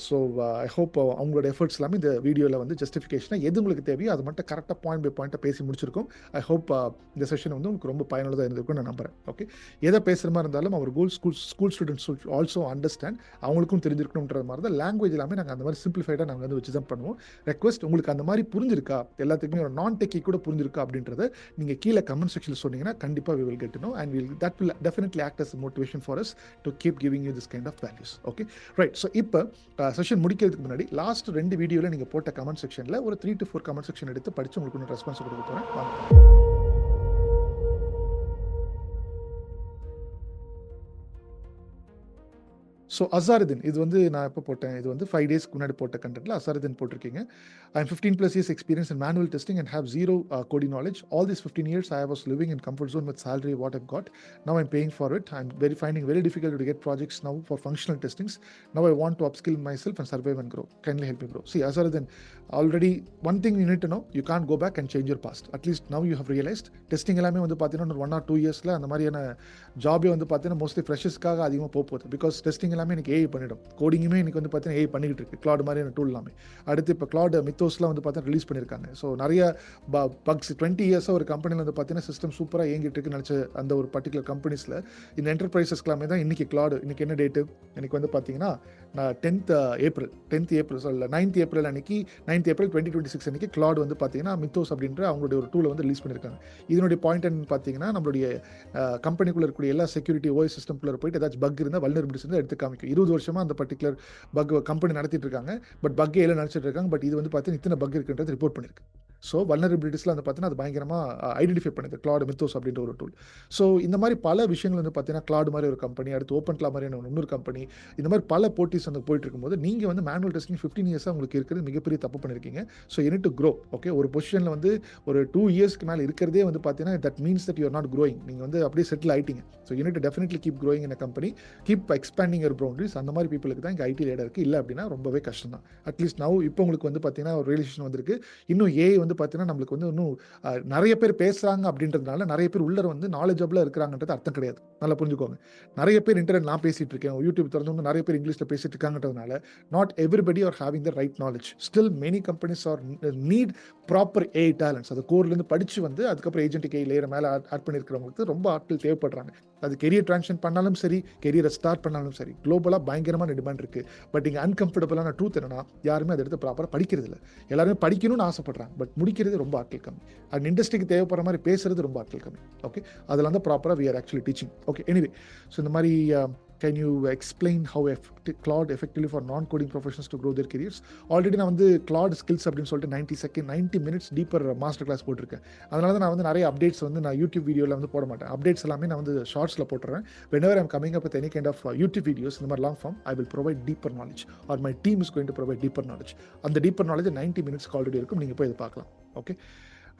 ஸோ ஐ ஹோப் அவங்களோட எஃபர்ட்ஸ் எல்லாமே இந்த வீடியோவில் வந்து ஜஸ்டிஃபிகேஷனாக எது உங்களுக்கு தேவையோ அது மட்டும் கரெக்டாக பாயிண்ட் பை பாயிண்ட்டாக பேசி முடிச்சிருக்கோம். ஐ ஹோப் இந்த செஷன் வந்து உங்களுக்கு ரொம்ப பயனுள்ளதாக இருந்திருக்கும்னு நான் நம்புறேன். ஓகே, எதை பேசுகிற மாதிரி இருந்தாலும் அவர் ஸ்கூல் ஸ்டூடெண்ட்ஸ் ஆல்சோ அண்டர்ஸ்டாண்ட், அவங்களுக்கும் தெரிஞ்சிருக்கணுன்ற மாதிரி தான் லாங்குவேஜ் எல்லாமே நாங்கள் அந்த மாதிரி சிம்பிளிஃபைடாக நாங்கள் வந்து வச்சு தான் பண்ணுவோம். ரெக்வஸ்ட் உங்களுக்கு அந்த மாதிரி புரிஞ்சிருக்கா, எல்லாத்துக்குமே ஒரு நான் டெக்கி கூட புரிஞ்சிருக்கா அப்படின்றத நீங்கள் கீழே கமெண்ட் செக்ஷனில் சொன்னீங்கன்னா கண்டிப்பாக we will get to know and that will definitely act as a motivation for us to keep giving you this kind of values. Okay, right. So இப்போ செஷன் முடிக்கிறதுக்கு முன்னாடி லாஸ்ட் 2 வீடியோவில் நீங்கள் போட்ட கமெண்ட் செக்ஷனில் ஒரு 3 to 4 கமெண்ட் செக்ஷன் எடுத்து படித்து உங்களுக்கு ஒன்று ரெஸ்பான்ஸ் கொடுக்க போகிறேன். வாங்க. ஸோ அசாருதீன், இது வந்து நான் எப்போ போட்டேன், இது வந்து 5 days முன்னாடி போட்ட கண்டென்ட்ல அசாருதீன் போட்டிருக்கீங்க. I am 15+ years experience in manual testing and have zero coding knowledge. All these 15 years I was living in comfort zone with salary what I've got. Now I'm paying for it. I'm finding very difficult to get projects now for functional testings. Now I want to upskill myself and survive and grow. Kindly help me, bro. See, Asaruddin, already one thing you need to know, you can't go back and change your past. At least now you have realized testing எல்லாமே வந்து பார்த்தீங்கன்னா 1 or 2 yearsல அந்த மாதிரியான ஜாபே வந்து பார்த்தீங்கன்னா mostly ஃப்ரெஷர்ஸ்க்காக அதிகமாக போகுது. Because testing எல்லாமே எனக்கு ஏஐ பண்ணிடும். கோடிங்குமே எனக்கு வந்து பார்த்தீங்கன்னா ஏஐ பண்ணிக்கிட்டு இருக்கு, கிளாட் மாதிரியான டூல் எல்லாமே. அடுத்து இப்போ கிளாட் மித்தோஸ்லாம் வந்து பார்த்தீங்கன்னா ரிலீஸ் பண்ணியிருக்காங்க. ஸோ நிறைய பக்ஸ் 20 years ஒரு கம்பெனியில் வந்து பார்த்தீங்கன்னா சிஸ்டம் சூப்பராக இயங்கிட்டு இருக்குன்னு நினச்ச அந்த ஒரு பர்டிகுலர் கம்பெனிஸில் இந்த என்டர்பிரைசஸ்க்கெல்லாமே தான் இன்றைக்கி கிளாட், இன்றைக்கி என்ன டேட்டு, எனக்கு வந்து பார்த்தீங்கன்னா 10th April 9th அன்னைக்கு 9th April 2026 அன்னைக்கு கிளாட் வந்து பார்த்தீங்கன்னா மித்தோஸ் அப்படின்ற அவங்களுடைய ஒரு டூலை வந்து ரிலீஸ் பண்ணியிருக்காங்க. இதனுடைய பாயிண்ட் என்னன்னு பார்த்தீங்கன்னா நம்மளுடைய கம்பெனிக்குள்ளே இருக்கக்கூடிய எல்லா செக்யூரிட்டி ஓஎஸ் சிஸ்டம்குள்ளே போயிட்டு ஏதாச்சும் பக் இருந்தால் வல்னரபிலிட்டிஸ் இருந்தால் எடுத்து காமிக்கும். 20 வருஷமாக அந்த பர்டிகுலர் பக் கம்பெனி நடத்திட்டு இருக்காங்க. பட் பக்கே எல்லாம் நினச்சிட்டு இருக்காங்க. பட் இது வந்து பார்த்தீங்கன்னா இத்தனை பக் இருக்குன்றது ரிப்போர்ட் பண்ணியிருக்கு. ஸோ வல்னரபிலிட்டிஸ்லாம் வந்து பார்த்தீங்கன்னா அது பயங்கரமாக ஐடென்டிஃபை பண்ணுது கிளாட் மித்தோஸ் அப்படின்ற ஒரு டூல். ஸோ இந்த மாதிரி பல விஷயங்கள் வந்து பார்த்தீங்கன்னா கிளாட் மாதிரி ஒரு கம்பெனி, அடுத்து ஓப்பன் கிளா மாதிரியான இன்னொரு கம்பெனி, இந்த மாதிரி பல போட்டிஸ் வந்து போயிட்டு இருக்கும்போது நீங்கள் வந்து மேனுவல் டெஸ்டிங் 15 years உங்களுக்கு இருக்கிறது மிகப்பெரிய தப்பு பண்ணியிருக்கீங்க. So you need to grow. Okay, ஒரு பொசிஷனில் வந்து ஒரு 2 yearsக்கு மேலே இருக்கிறதே வந்து பார்த்தீங்கன்னா that means that you are not growing. நீங்கள் வந்து அப்படியே செட்டில் ஆகிட்டீங்க. So you need to definitely keep growing in a company, keep expanding your boundaries. அந்த மாதிரி பீப்புளுக்கு தான் இங்கே ஐடி லேடர் இருக்குது. இல்லை அப்படின்னா ரொம்பவே கஷ்டம் தான். அட்லீஸ்ட் நவ் இப்போ உங்களுக்கு வந்து பார்த்தீங்கன்னா ஒரு ரியலைசேஷன் வந்திருக்கு. இன்னும் ஏஐ வந்து பார்த்தீங்கன்னா நம்மளுக்கு வந்து இன்னும் நிறைய பேர் பேசுகிறாங்க அப்படின்றதுனால நிறைய பேர் உள்ளர வந்து நாலேஜபிளாக இருக்கிறாங்கன்றது அர்த்தம் கிடையாது. நல்லா புரிஞ்சுக்கோங்க. நிறைய பேர் இன்டர்நெட் நான் பேசிகிட்டு இருக்கேன், யூடியூப் திறந்து நிறைய பேர் இங்கிலீஷில் பேசிட்டு இருக்காங்கன்றதுனால not everybody are having the right knowledge. Still many companies are need proper AI talents. அது கோர்லேருந்து படித்து வந்து அதுக்கப்புறம் ஏஜென்டிக் ஏஐ லேயர் மேலே ஆட் பண்ணியிருக்கிறவங்களுக்கு ரொம்ப ஆட்கள் தேவைப்படுறாங்க. அது கெரியர் ட்ரான்ஸ்ஃபர் பண்ணாலும் சரி, கெரியரை ஸ்டார்ட் பண்ணாலும் சரி, குளோபலாக பயங்கரமான டிமாண்ட் இருக்குது. பட் இங்கே அன்கம்ஃபர்டபுளான ட்ரூத் என்னன்னா, யாருமே அதை எடுத்து ப்ராப்பராக படிக்கிறது இல்லை. எல்லாருமே படிக்கணும்னு ஆசைப்படுறாங்க, பட் முடிக்கிறது ரொம்ப ஆட்கள் கம்மி. அண்ட் இண்டஸ்ட்ரிக்கு தேவைப்படுற மாதிரி பேசுறது ரொம்ப ஆட்கள் கம்மி. ஓகே, அதில் வந்து ப்ராப்பராக we are actually teaching. Okay, anyway, so இந்த மாதிரி Can you explain how Claude effectively for non-coding professionals to grow their careers? Already நான் வந்து Claude skills அப்படின்னு சொல்லிட்டு 90 minutes டீப்பர் மாஸ்டர் கிளாஸ் போட்டிருக்கேன். அதனால தான் நான் வந்து நிறைய அப்டேட்ஸ் வந்து நான் யூடியூப் வீடியோவில் வந்து போட மாட்டேன். அப்டேட்ஸ் எல்லாமே நான் வந்து ஷார்ட்ஸில் போட்டுறேன். whenever I'm coming up with any kind of YouTube videos இந்த மாதிரி long form, I will provide deeper knowledge or my team is going to provide deeper knowledge. அந்த டீப்பர் நாலேஜ் 90 minutes ஆல்ரெடி இருக்கும், நீங்கள் போய் இதை பார்க்கலாம். Okay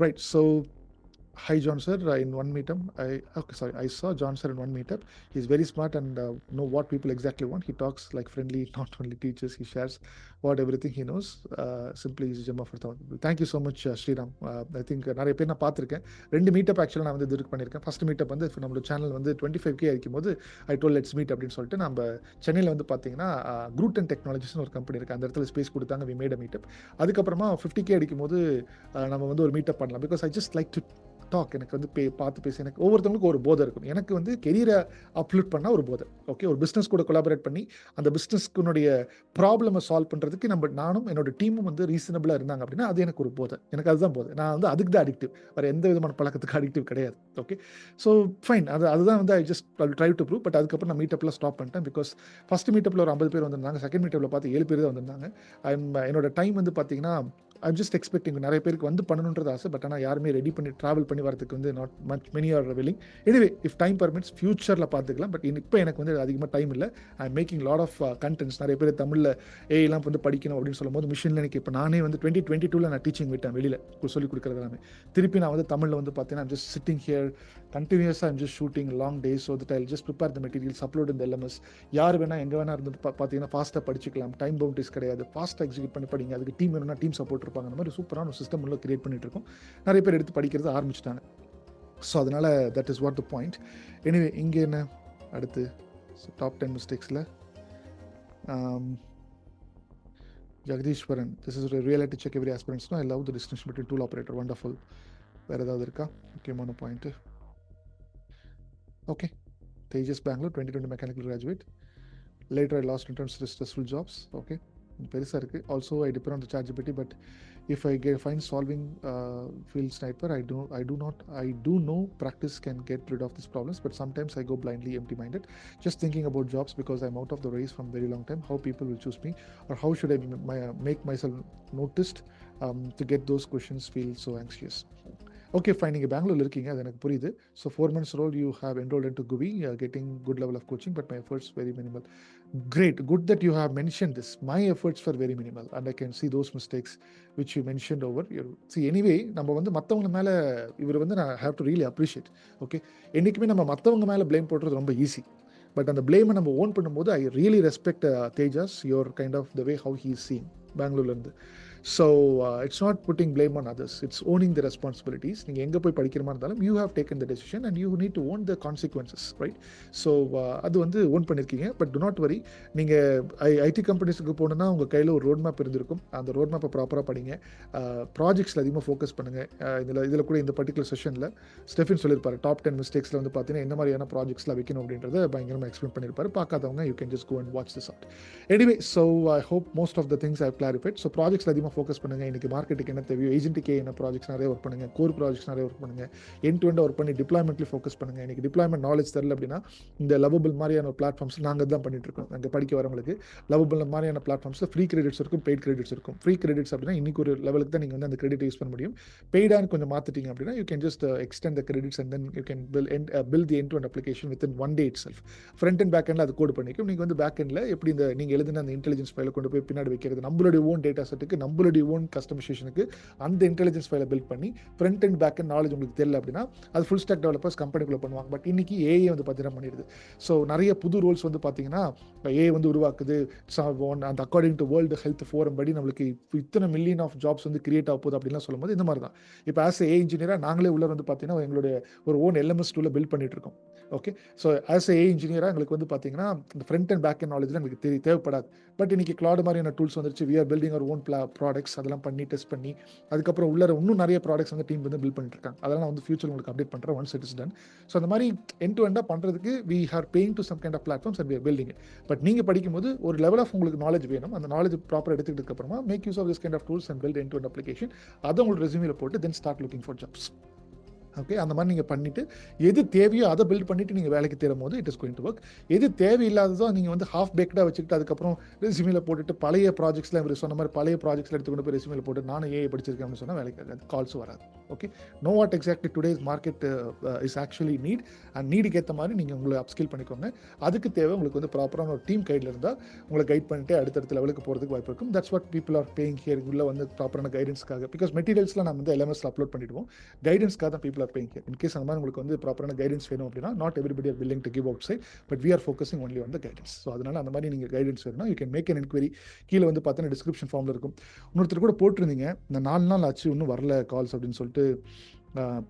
right. So hi John sir, in one meetup I saw John sir in one meetup. He's very smart and know what people exactly want. He talks like friendly, not only teaches, he shares what everything he knows. Simply is gem of 1,000. Thank you so much Sriram. I think நிறைய பேர் நான் பார்த்துருக்கேன். 2 meetup ஆக்சுவலாக நான் வந்து இது பண்ணியிருக்கேன். First meetup வந்து நம்மளோட சேனல் வந்து 25K ஆയിരിக்கும் போது I told let's meet அப்படின்னு சொல்லிட்டு நம்ம சென்னையில் வந்து பார்த்தீங்கன்னா குரூட்டன் டெக்னாலஜிஸ்னு ஒரு கம்பெனி இருக்குது, அந்த இடத்துல ஸ்பேஸ் கொடுத்தாங்க. we made a meetup. அதுக்கப்புறமா 50K அடிக்கும் போது நம்ம வந்து ஒரு மீட்டப் பண்ணலாம். Because I just like to talk. எனக்கு வந்து பார்த்து பேசி எனக்கு ஒவ்வொருத்தவங்களுக்கும் ஒரு போதை இருக்கும். எனக்கு வந்து கெரியரை அப்லோட் பண்ணால் ஒரு போதை. ஓகே, ஒரு பிஸ்னஸ் கூட கொலாபரேட் பண்ணி அந்த பிஸ்னஸ்க்குனுடைய ப்ராப்ளமை சால்வ் பண்ணுறதுக்கு நானும் என்னோட டீமும் வந்து ரீசனபிளாக இருந்தாங்க அப்படின்னா அது எனக்கு ஒரு போதை. எனக்கு அதுதான் போதை. நான் வந்து அதுக்கு தான் அடிக்டிவ், வேறு எந்த விதமான பழக்கத்துக்கு அடிக்டிவ் கிடையாது. Okay, so fine. அதுதான் வந்து I just try to prove. But அதுக்கப்புறம் நான் மீட்டப்பில் ஸ்டாப் பண்ணிட்டேன். பிகாஸ் ஃபஸ்ட் மீட்டப்பில் ஒரு 50 பேர் வந்திருந்தாங்க, செகண்ட் மீட்டப்பில் பார்த்து 7 பேர் தான் வந்திருந்தாங்க. என்னோட டைம் வந்து பார்த்தீங்கன்னா ஐம் ஜஸ்ட் எக்ஸ்பெக்டிங் நிறைய பேருக்கு வந்து பண்ணணுன்றது ஆசை. பட் ஆனால் யாருமே ரெடி பண்ணி ட்ராவல் பண்ணி வரதுக்கு வந்து not much many are willing. Anyway if time permits ஃபியூச்சரில் பார்த்துக்கலாம். பட் இப்போ எனக்கு வந்து அதிகமாக டைம் இல்லை. I am making lot of contents. நிறைய பேர் தமிழில் ஏஐலாம் வந்து படிக்கணும் அப்படின்னு சொல்லும் போது மிஷினில் எனக்கு இப்போ நானே வந்து 2022 நான் டீச்சிங் விட்டேன், வெளியில் சொல்லிக் கொடுக்குறது எல்லாமே. திருப்பி நான் வந்து தமிழில் வந்து பார்த்தீங்கன்னா ஐம் ஜஸ்ட் சிட்டிங் ஹியர் கண்டினியூஸாக I'm just shooting long days. So that I just prepare the materials, upload இந்த LMS. யார் வேணால் எங்கே வேணா இருந்து பார்த்தீங்கன்னா ஃபாஸ்ட்டாக படிச்சிக்கலாம். டைம் பவுண்டரிஸ் கிடையாது. ஃபாஸ்ட்டாக எக்ஸிக்யூட் பண்ணி படிங்க. அதுக்கு டீம் வேணும்னா டீம் சப்போர்ட் இருப்பாங்க. அந்த மாதிரி சூப்பரான ஒரு சிஸ்டம் உள்ள கிரியேட் பண்ணிட்டு இருக்கோம். நிறைய பேர் எடுத்து படிக்கிறது ஆரம்பிச்சிட்டாங்க. ஸோ அதனால் that is what the point. Anyway இங்கே என்ன அடுத்து டாப் 10 மிஸ்டேக்ஸில் Jagadeeswaran, this is reality check every ஆஸ்பிரன்ட்ஸ்னா I love the distinction between tool operator, wonderful. வேறு ஏதாவது இருக்கா முக்கியமான point? Okay, Tejas Bangalore 2020 mechanical graduate. Later I lost interest in stressful jobs. Okay, பெருசாக இருக்குது. Also I depend on the ChatGPT, but if I find solving field sniper, I do know practice can get rid of these problems, but sometimes I go blindly empty-minded, just thinking about jobs because I'm out of the race from very long time. How people will choose me, or how should I make myself noticed? To get those questions feel so anxious. Okay fine, நீங்கள் பெங்களூரில் இருக்கீங்க, அது எனக்கு புரியுது. So 4 months roll you have enrolled into GUBI, getting good level of coaching, but my efforts very minimal. Great, good that you have mentioned this. My efforts were very minimal and I can see those mistakes which you mentioned over your. See anyway, நம்ம வந்து மற்றவங்க மேலே இவர் வந்து நான் have to really appreciate. Okay, என்றைக்குமே நம்ம மற்றவங்க மேலே ப்ளேம் போடுறது ரொம்ப ஈஸி. பட் அந்த ப்ளேமை நம்ம ஓன் பண்ணும்போது I really respect Tejas, your kind of the way how he is seen பெங்களூர்லேருந்து. So it's not putting blame on others, it's owning the responsibilities. நீங்கள் எங்கே போய் படிக்கிற மாதிரி இருந்தாலும் you have taken the decision and you need to own the consequences, right? So அது வந்து own பண்ணியிருக்கீங்க. பட் do not worry, நீங்கள் ஐடி கம்பெனிஸுக்கு போகணுன்னா உங்கள் கையில் ஒரு ரோட் மேப் இருந்திருக்கும். அந்த ரோட் மேப்பை ப்ராப்பராக படிங்க. ப்ராஜெக்ட்ஸில் அதிகமாக ஃபோக்கஸ் பண்ணுங்கள். இதில் கூட இந்த பர்டிகுலர் செஷனில் ஸ்டெஃபின் சொல்லியிருப்பார் டாப் 10 மிஸ்டேக்ஸில் வந்து பார்த்தீங்கன்னா என்ன மாதிரியான ப்ராஜெக்ட்ஸ்லாம் வைக்கணும் அப்படின்றத பயங்கரமாக எக்ஸ்பிளைன் பண்ணியிருப்பார். பார்க்காதவங்க you can just go and watch this out. Anyway, so I hope most of the things I have clarified. So ப்ராஜெக்ட்ஸில் அதிகமாக ஃபோக்கஸ் பண்ணுங்கள். இன்றைக்கி மார்க்கெட்டுக்கு என்ன தேவையோ, ஏஜென்ட்டுக்கு என்ன ப்ராஜெக்ட்ஸ் நிறைய ஒர்க் பண்ணுங்கள், கோர் ப்ராஜெக்ட்ஸ் நிறைய ஒர்க் பண்ணுங்கள், எண்ட் டு எண்ட் ஒர்க் பண்ணி டிப்ளாய்மெண்ட்லேயும் ஃபோக்கஸ் பண்ணுங்கள். இன்றைக்கி டிப்ளாய்மெண்ட் நாலேஜ் தெரியல அப்படின்னா இந்த லவபிள் மாதிரியான ஒரு பிளாட்ஃபார்ம்ஸ் நாங்கள் தான் பண்ணிட்டு இருக்கோம். அங்கே படிக்க வரவங்களுக்கு லவபிள் மாதிரியான பிளாட்ஃபார்ம்ஸில் ஃப்ரீ கிரெடிட்ஸ் இருக்கும், பெய்ட் கிரெடிட்ஸ் இருக்கும். ஃப்ரீ கிரெடிட்ஸ் அப்படின்னா இன்றைக்கி ஒரு லெவலுக்கு தான் நீங்கள் வந்து அந்த கிரெடிட் யூஸ் பண்ண முடியும். பெய்டான்னு கொஞ்சம் மாற்றிட்டீங்க அப்படின்னா you can just extend the credits and then you can build the end to end application within 1 day itself. Front and back எண்டில் அது கோட் பண்ணிக்கும். நீங்கள் வந்து பேக் எண்டில் எப்படி இந்த நீங்கள் எழுதின அந்த இன்டெலிஜென்ஸ் ஃபைலை கொண்டு போய் பின்னாடி வைக்கிறது, நம்மளுடைய ஓன் டேட்டா செட்டுக்கு நம்மளுடைய ஓன் கஸ்டமைசேஷனுக்கு அந்த இன்டெலிஜென்ஸ் ஃபைலை பில்ட் பண்ணி front and back and knowledge உங்களுக்கு தெரியல அப்படின்னா அது ஃபுல் ஸ்டாக் டெவலப்பர்ஸ் கம்பெனிக்குள்ளே பண்ணுவாங்க. பட் இன்னைக்கு ஏஐ வந்து பார்த்தீங்கன்னா பண்ணிடுது. ஸோ நிறைய புது ரோல்ஸ் வந்து பார்த்தீங்கன்னா ஏஐ வந்து உருவாக்குது. அந்த according to world health forum படி நம்மளுக்கு இத்தனை மில்லியன் ஆஃப் ஜாப்ஸ் வந்து கிரியேட் ஆக போகுது அப்படின்லாம் சொல்லும்போது இந்த மாதிரி தான். இப்போ ஆஸ் ஏ இன்ஜினியராக நாங்களே உள்ள வந்து பார்த்தீங்கன்னா எங்களுடைய ஒரு ஓன் LMS டூலை பில்ட் பண்ணிட்டு இருக்கோம். ஓகே, ஸோ ஆஸ் ஏ இன்ஜினியராக எங்களுக்கு வந்து பார்த்தீங்கன்னா இந்த ஃப்ரண்ட் அண்ட் பேக் அண்ட் நாலேஜ்லாம் எங்களுக்கு தேவைப்படாது. பட் இன்னைக்கு கிளாட் மாதிரியான டூல்ஸ் வந்துருச்சு. We are building our own products, அதெல்லாம் பண்ணி டெஸ்ட் பண்ணி அதுக்கப்புறம் உள்ள இன்னும் நிறைய ப்ராடக்ட்ஸ் வந்து டீம் வந்து பில்ட் பண்ணிட்டு இருக்காங்க. அதெல்லாம் வந்து ஃபியூச்சர் உங்களுக்கு அப்டேட் பண்ணுறேன் once it is done. So அந்த மாதிரி எண்ட் டு எண்டாக பண்ணுறதுக்கு we are paying to some kind of platforms and we are building. But நீங்கள் படிக்கும்போது ஒரு லெவல் ஆஃப் உங்களுக்கு நாலேஜ் வேணும். அந்த நாலேஜ் ப்ராப்பராக எடுத்துக்கிட்டு அப்புறமா make use of this kind of tools and build end to end application. அதை உங்களுக்கு ரெஸ்யூமில் போட்டு then start looking for jobs. Okay, அந்த மாதிரி நீங்கள் பண்ணிவிட்டு எது தேவையோ அதை பில்ட் பண்ணிவிட்டு நீங்கள் வேலைக்கு தேடும் போது it is going to work. எது தேவையில்லாததோ நீங்கள் வந்து ஹாஃப் பேக்டாக வச்சுக்கிட்டு அதுக்கப்புறம் ரெஸ்யூமில் போட்டுட்டு பழைய ப்ராஜெக்ட்ஸில் இவர் சொன்ன மாதிரி பழைய ப்ராஜெக்ட்ஸில் எடுத்துக்கொண்டு போய் ரெஸ்யூமில் போட்டு நானும் ஏஐ படிச்சிருக்கேன் அப்படின்னு சொன்னால் வேலைக்கு ஆகாது, கால்ஸும் வராது. Okay, no what exactly today's market is actually need and நீடுக்கு ஏற்ற மாதிரி நீங்கள் உங்களை அப்ஸ்கில் பண்ணிக்கோங்க. அதுக்கு தேவை உங்களுக்கு வந்து ப்ராப்பரான ஒரு டீம் கைடில் இருந்தால் உங்களை கைட் பண்ணிட்டு அடுத்தடுத்த லெவலுக்கு போகிறதுக்கு வாய்ப்பு இருக்கும். That's what people are paying here. உள்ள வந்து ப்ராப்பரான கைடன்ஸ்க்காக, பிகாஸ் மெட்டீரியல்ஸ்லாம் நம்ம வந்து எல்எம்எஸ்ல அப்லோட் பண்ணிடுவோம், கைடன்ஸ்க்காக தான் people are paying here. In case அந்த மாதிரி உங்களுக்கு வந்து ப்ராப்பரான கைடன்ஸ் வேணும் அப்படின்னா not everybody are willing to give out side, but we are focusing only on the guidance. So அதனால அந்த மாதிரி நீங்கள் கைடன்ஸ் வேணும்னா you can make an enquiry. கீழே வந்து பார்த்தீங்கன்னா டிஸ்கிரிப்ஷன் ஃபார்மில் இருக்கும். இன்னொருத்தர் கூட போட்டிருந்தீங்க, இந்த 4 நாள் ஆச்சு இன்னும் வரல கால்ஸ் அப்படின்னு சொல்லிட்டு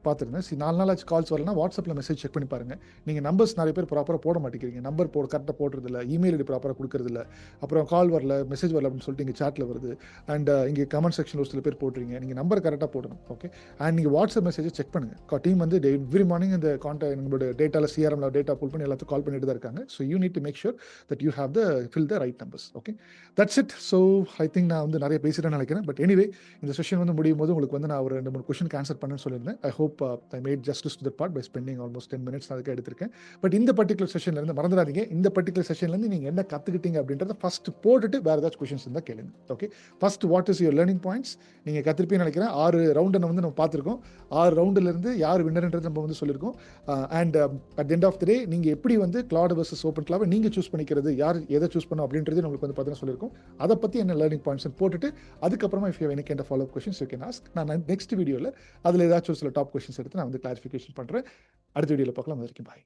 பார்த்துருந்தேன். 4 நாள் ஆச்சு கால்ஸ் வரலன்னா வாட்ஸ்அப்பில் மெசேஜ் செக் பண்ணி பாருங்கள். நீங்கள் நம்பர்ஸ் நிறைய பேர் ப்ராப்பராக போட மாட்டேங்கிறீங்க, நம்பர் கரெக்டாக போடுறதில்ல, இமெயில் ஐடி ப்ராப்பராக கொடுக்குறதில்ல, அப்புறம் கால் வரல மெசேஜ் வரல அப்படின்னு சொல்லிட்டு இங்கே சாட்டில் வருது. அண்ட் இங்கே கமெண்ட் செக்ஷனில் ஒரு சில பேர் போட்டுறீங்க. நீங்கள் நம்பர் கரெக்டாக போடணும். ஓகே, அண்ட் நீங்கள் வாட்ஸ்அப் மெசேஜை செக் பண்ணுங்கள். டீம் வந்து எவ்ரி மார்னிங் இந்த நம்மளோட டேட்டாவில் சிஆர்எம்ல டேட்டா புல் பண்ணி எல்லாத்தையும் கால் பண்ணிட்டு தான் இருக்காங்க. So you need to make sure that you have fill the right numbers. Okay, that's it. So I think நான் வந்து நிறைய பேசிட்டேன்னு நினைக்கிறேன். பட் எனிவே இந்த செஷன் வந்து முடியும் போது உங்களுக்கு வந்து நான் ஒரு 2-3 கொஸ்டின் ஆன்சர் பண்ணேன்னு சொல்லியிருந்தேன். I hope I made justice to that part by spending almost 10 minutes அதுக்கு எடுத்திருக்கேன். பட் இந்த பர்டிகுலர் செஷன்ல இருந்து மறந்துடாதீங்க, இந்த பர்டிகுலர் செஷன்ல இருந்து நீங்க என்ன கத்துக்கிட்டீங்க அப்படின்றத ஃபர்ஸ்ட் போட்டுட்டு வேற ஏதாச்சும் கொஸ்டின்ஸ் இருந்தா கேளுங்க. Okay, first what is your learning points நீங்க கத்திருப்பீங்கன்னு நினைக்கிறேன். 6 ரவுண்டை வந்து நம்ம பார்த்துருக்கோம். 6 ரவுண்டுல இருந்து யார் வின்னர்ன்றது நம்ம வந்து சொல்லியிருக்கோம். And at end of the day நீங்க எப்படி வந்து கிளாட் வர்சஸ் ஓப்பன் கிளாவை நீங்க சூஸ் பண்ணிக்கிறது, யார் எதை சூஸ் பண்ணும் அப்படின்றது உங்களுக்கு வந்து பார்த்தீங்கன்னா சொல்லியிருக்கோம். அதை பத்தி என்ன லேர்னிங் பாயிண்ட்ஸ் போட்டுட்டு அதுக்கப்புறமா if you any kind of follow up questions you can ask. நான் நெக்ஸ்ட் வீடியோவில் அதில் ஏதாச்சும் சில டாப் கொஸ்டின்ஸ் எடுத்து நான் வந்து கிளாரிஃபிகேஷன் பண்ணுறேன். அடுத்த வீடியோவில் பார்க்கலாம். அது வரைக்கும் பாய்.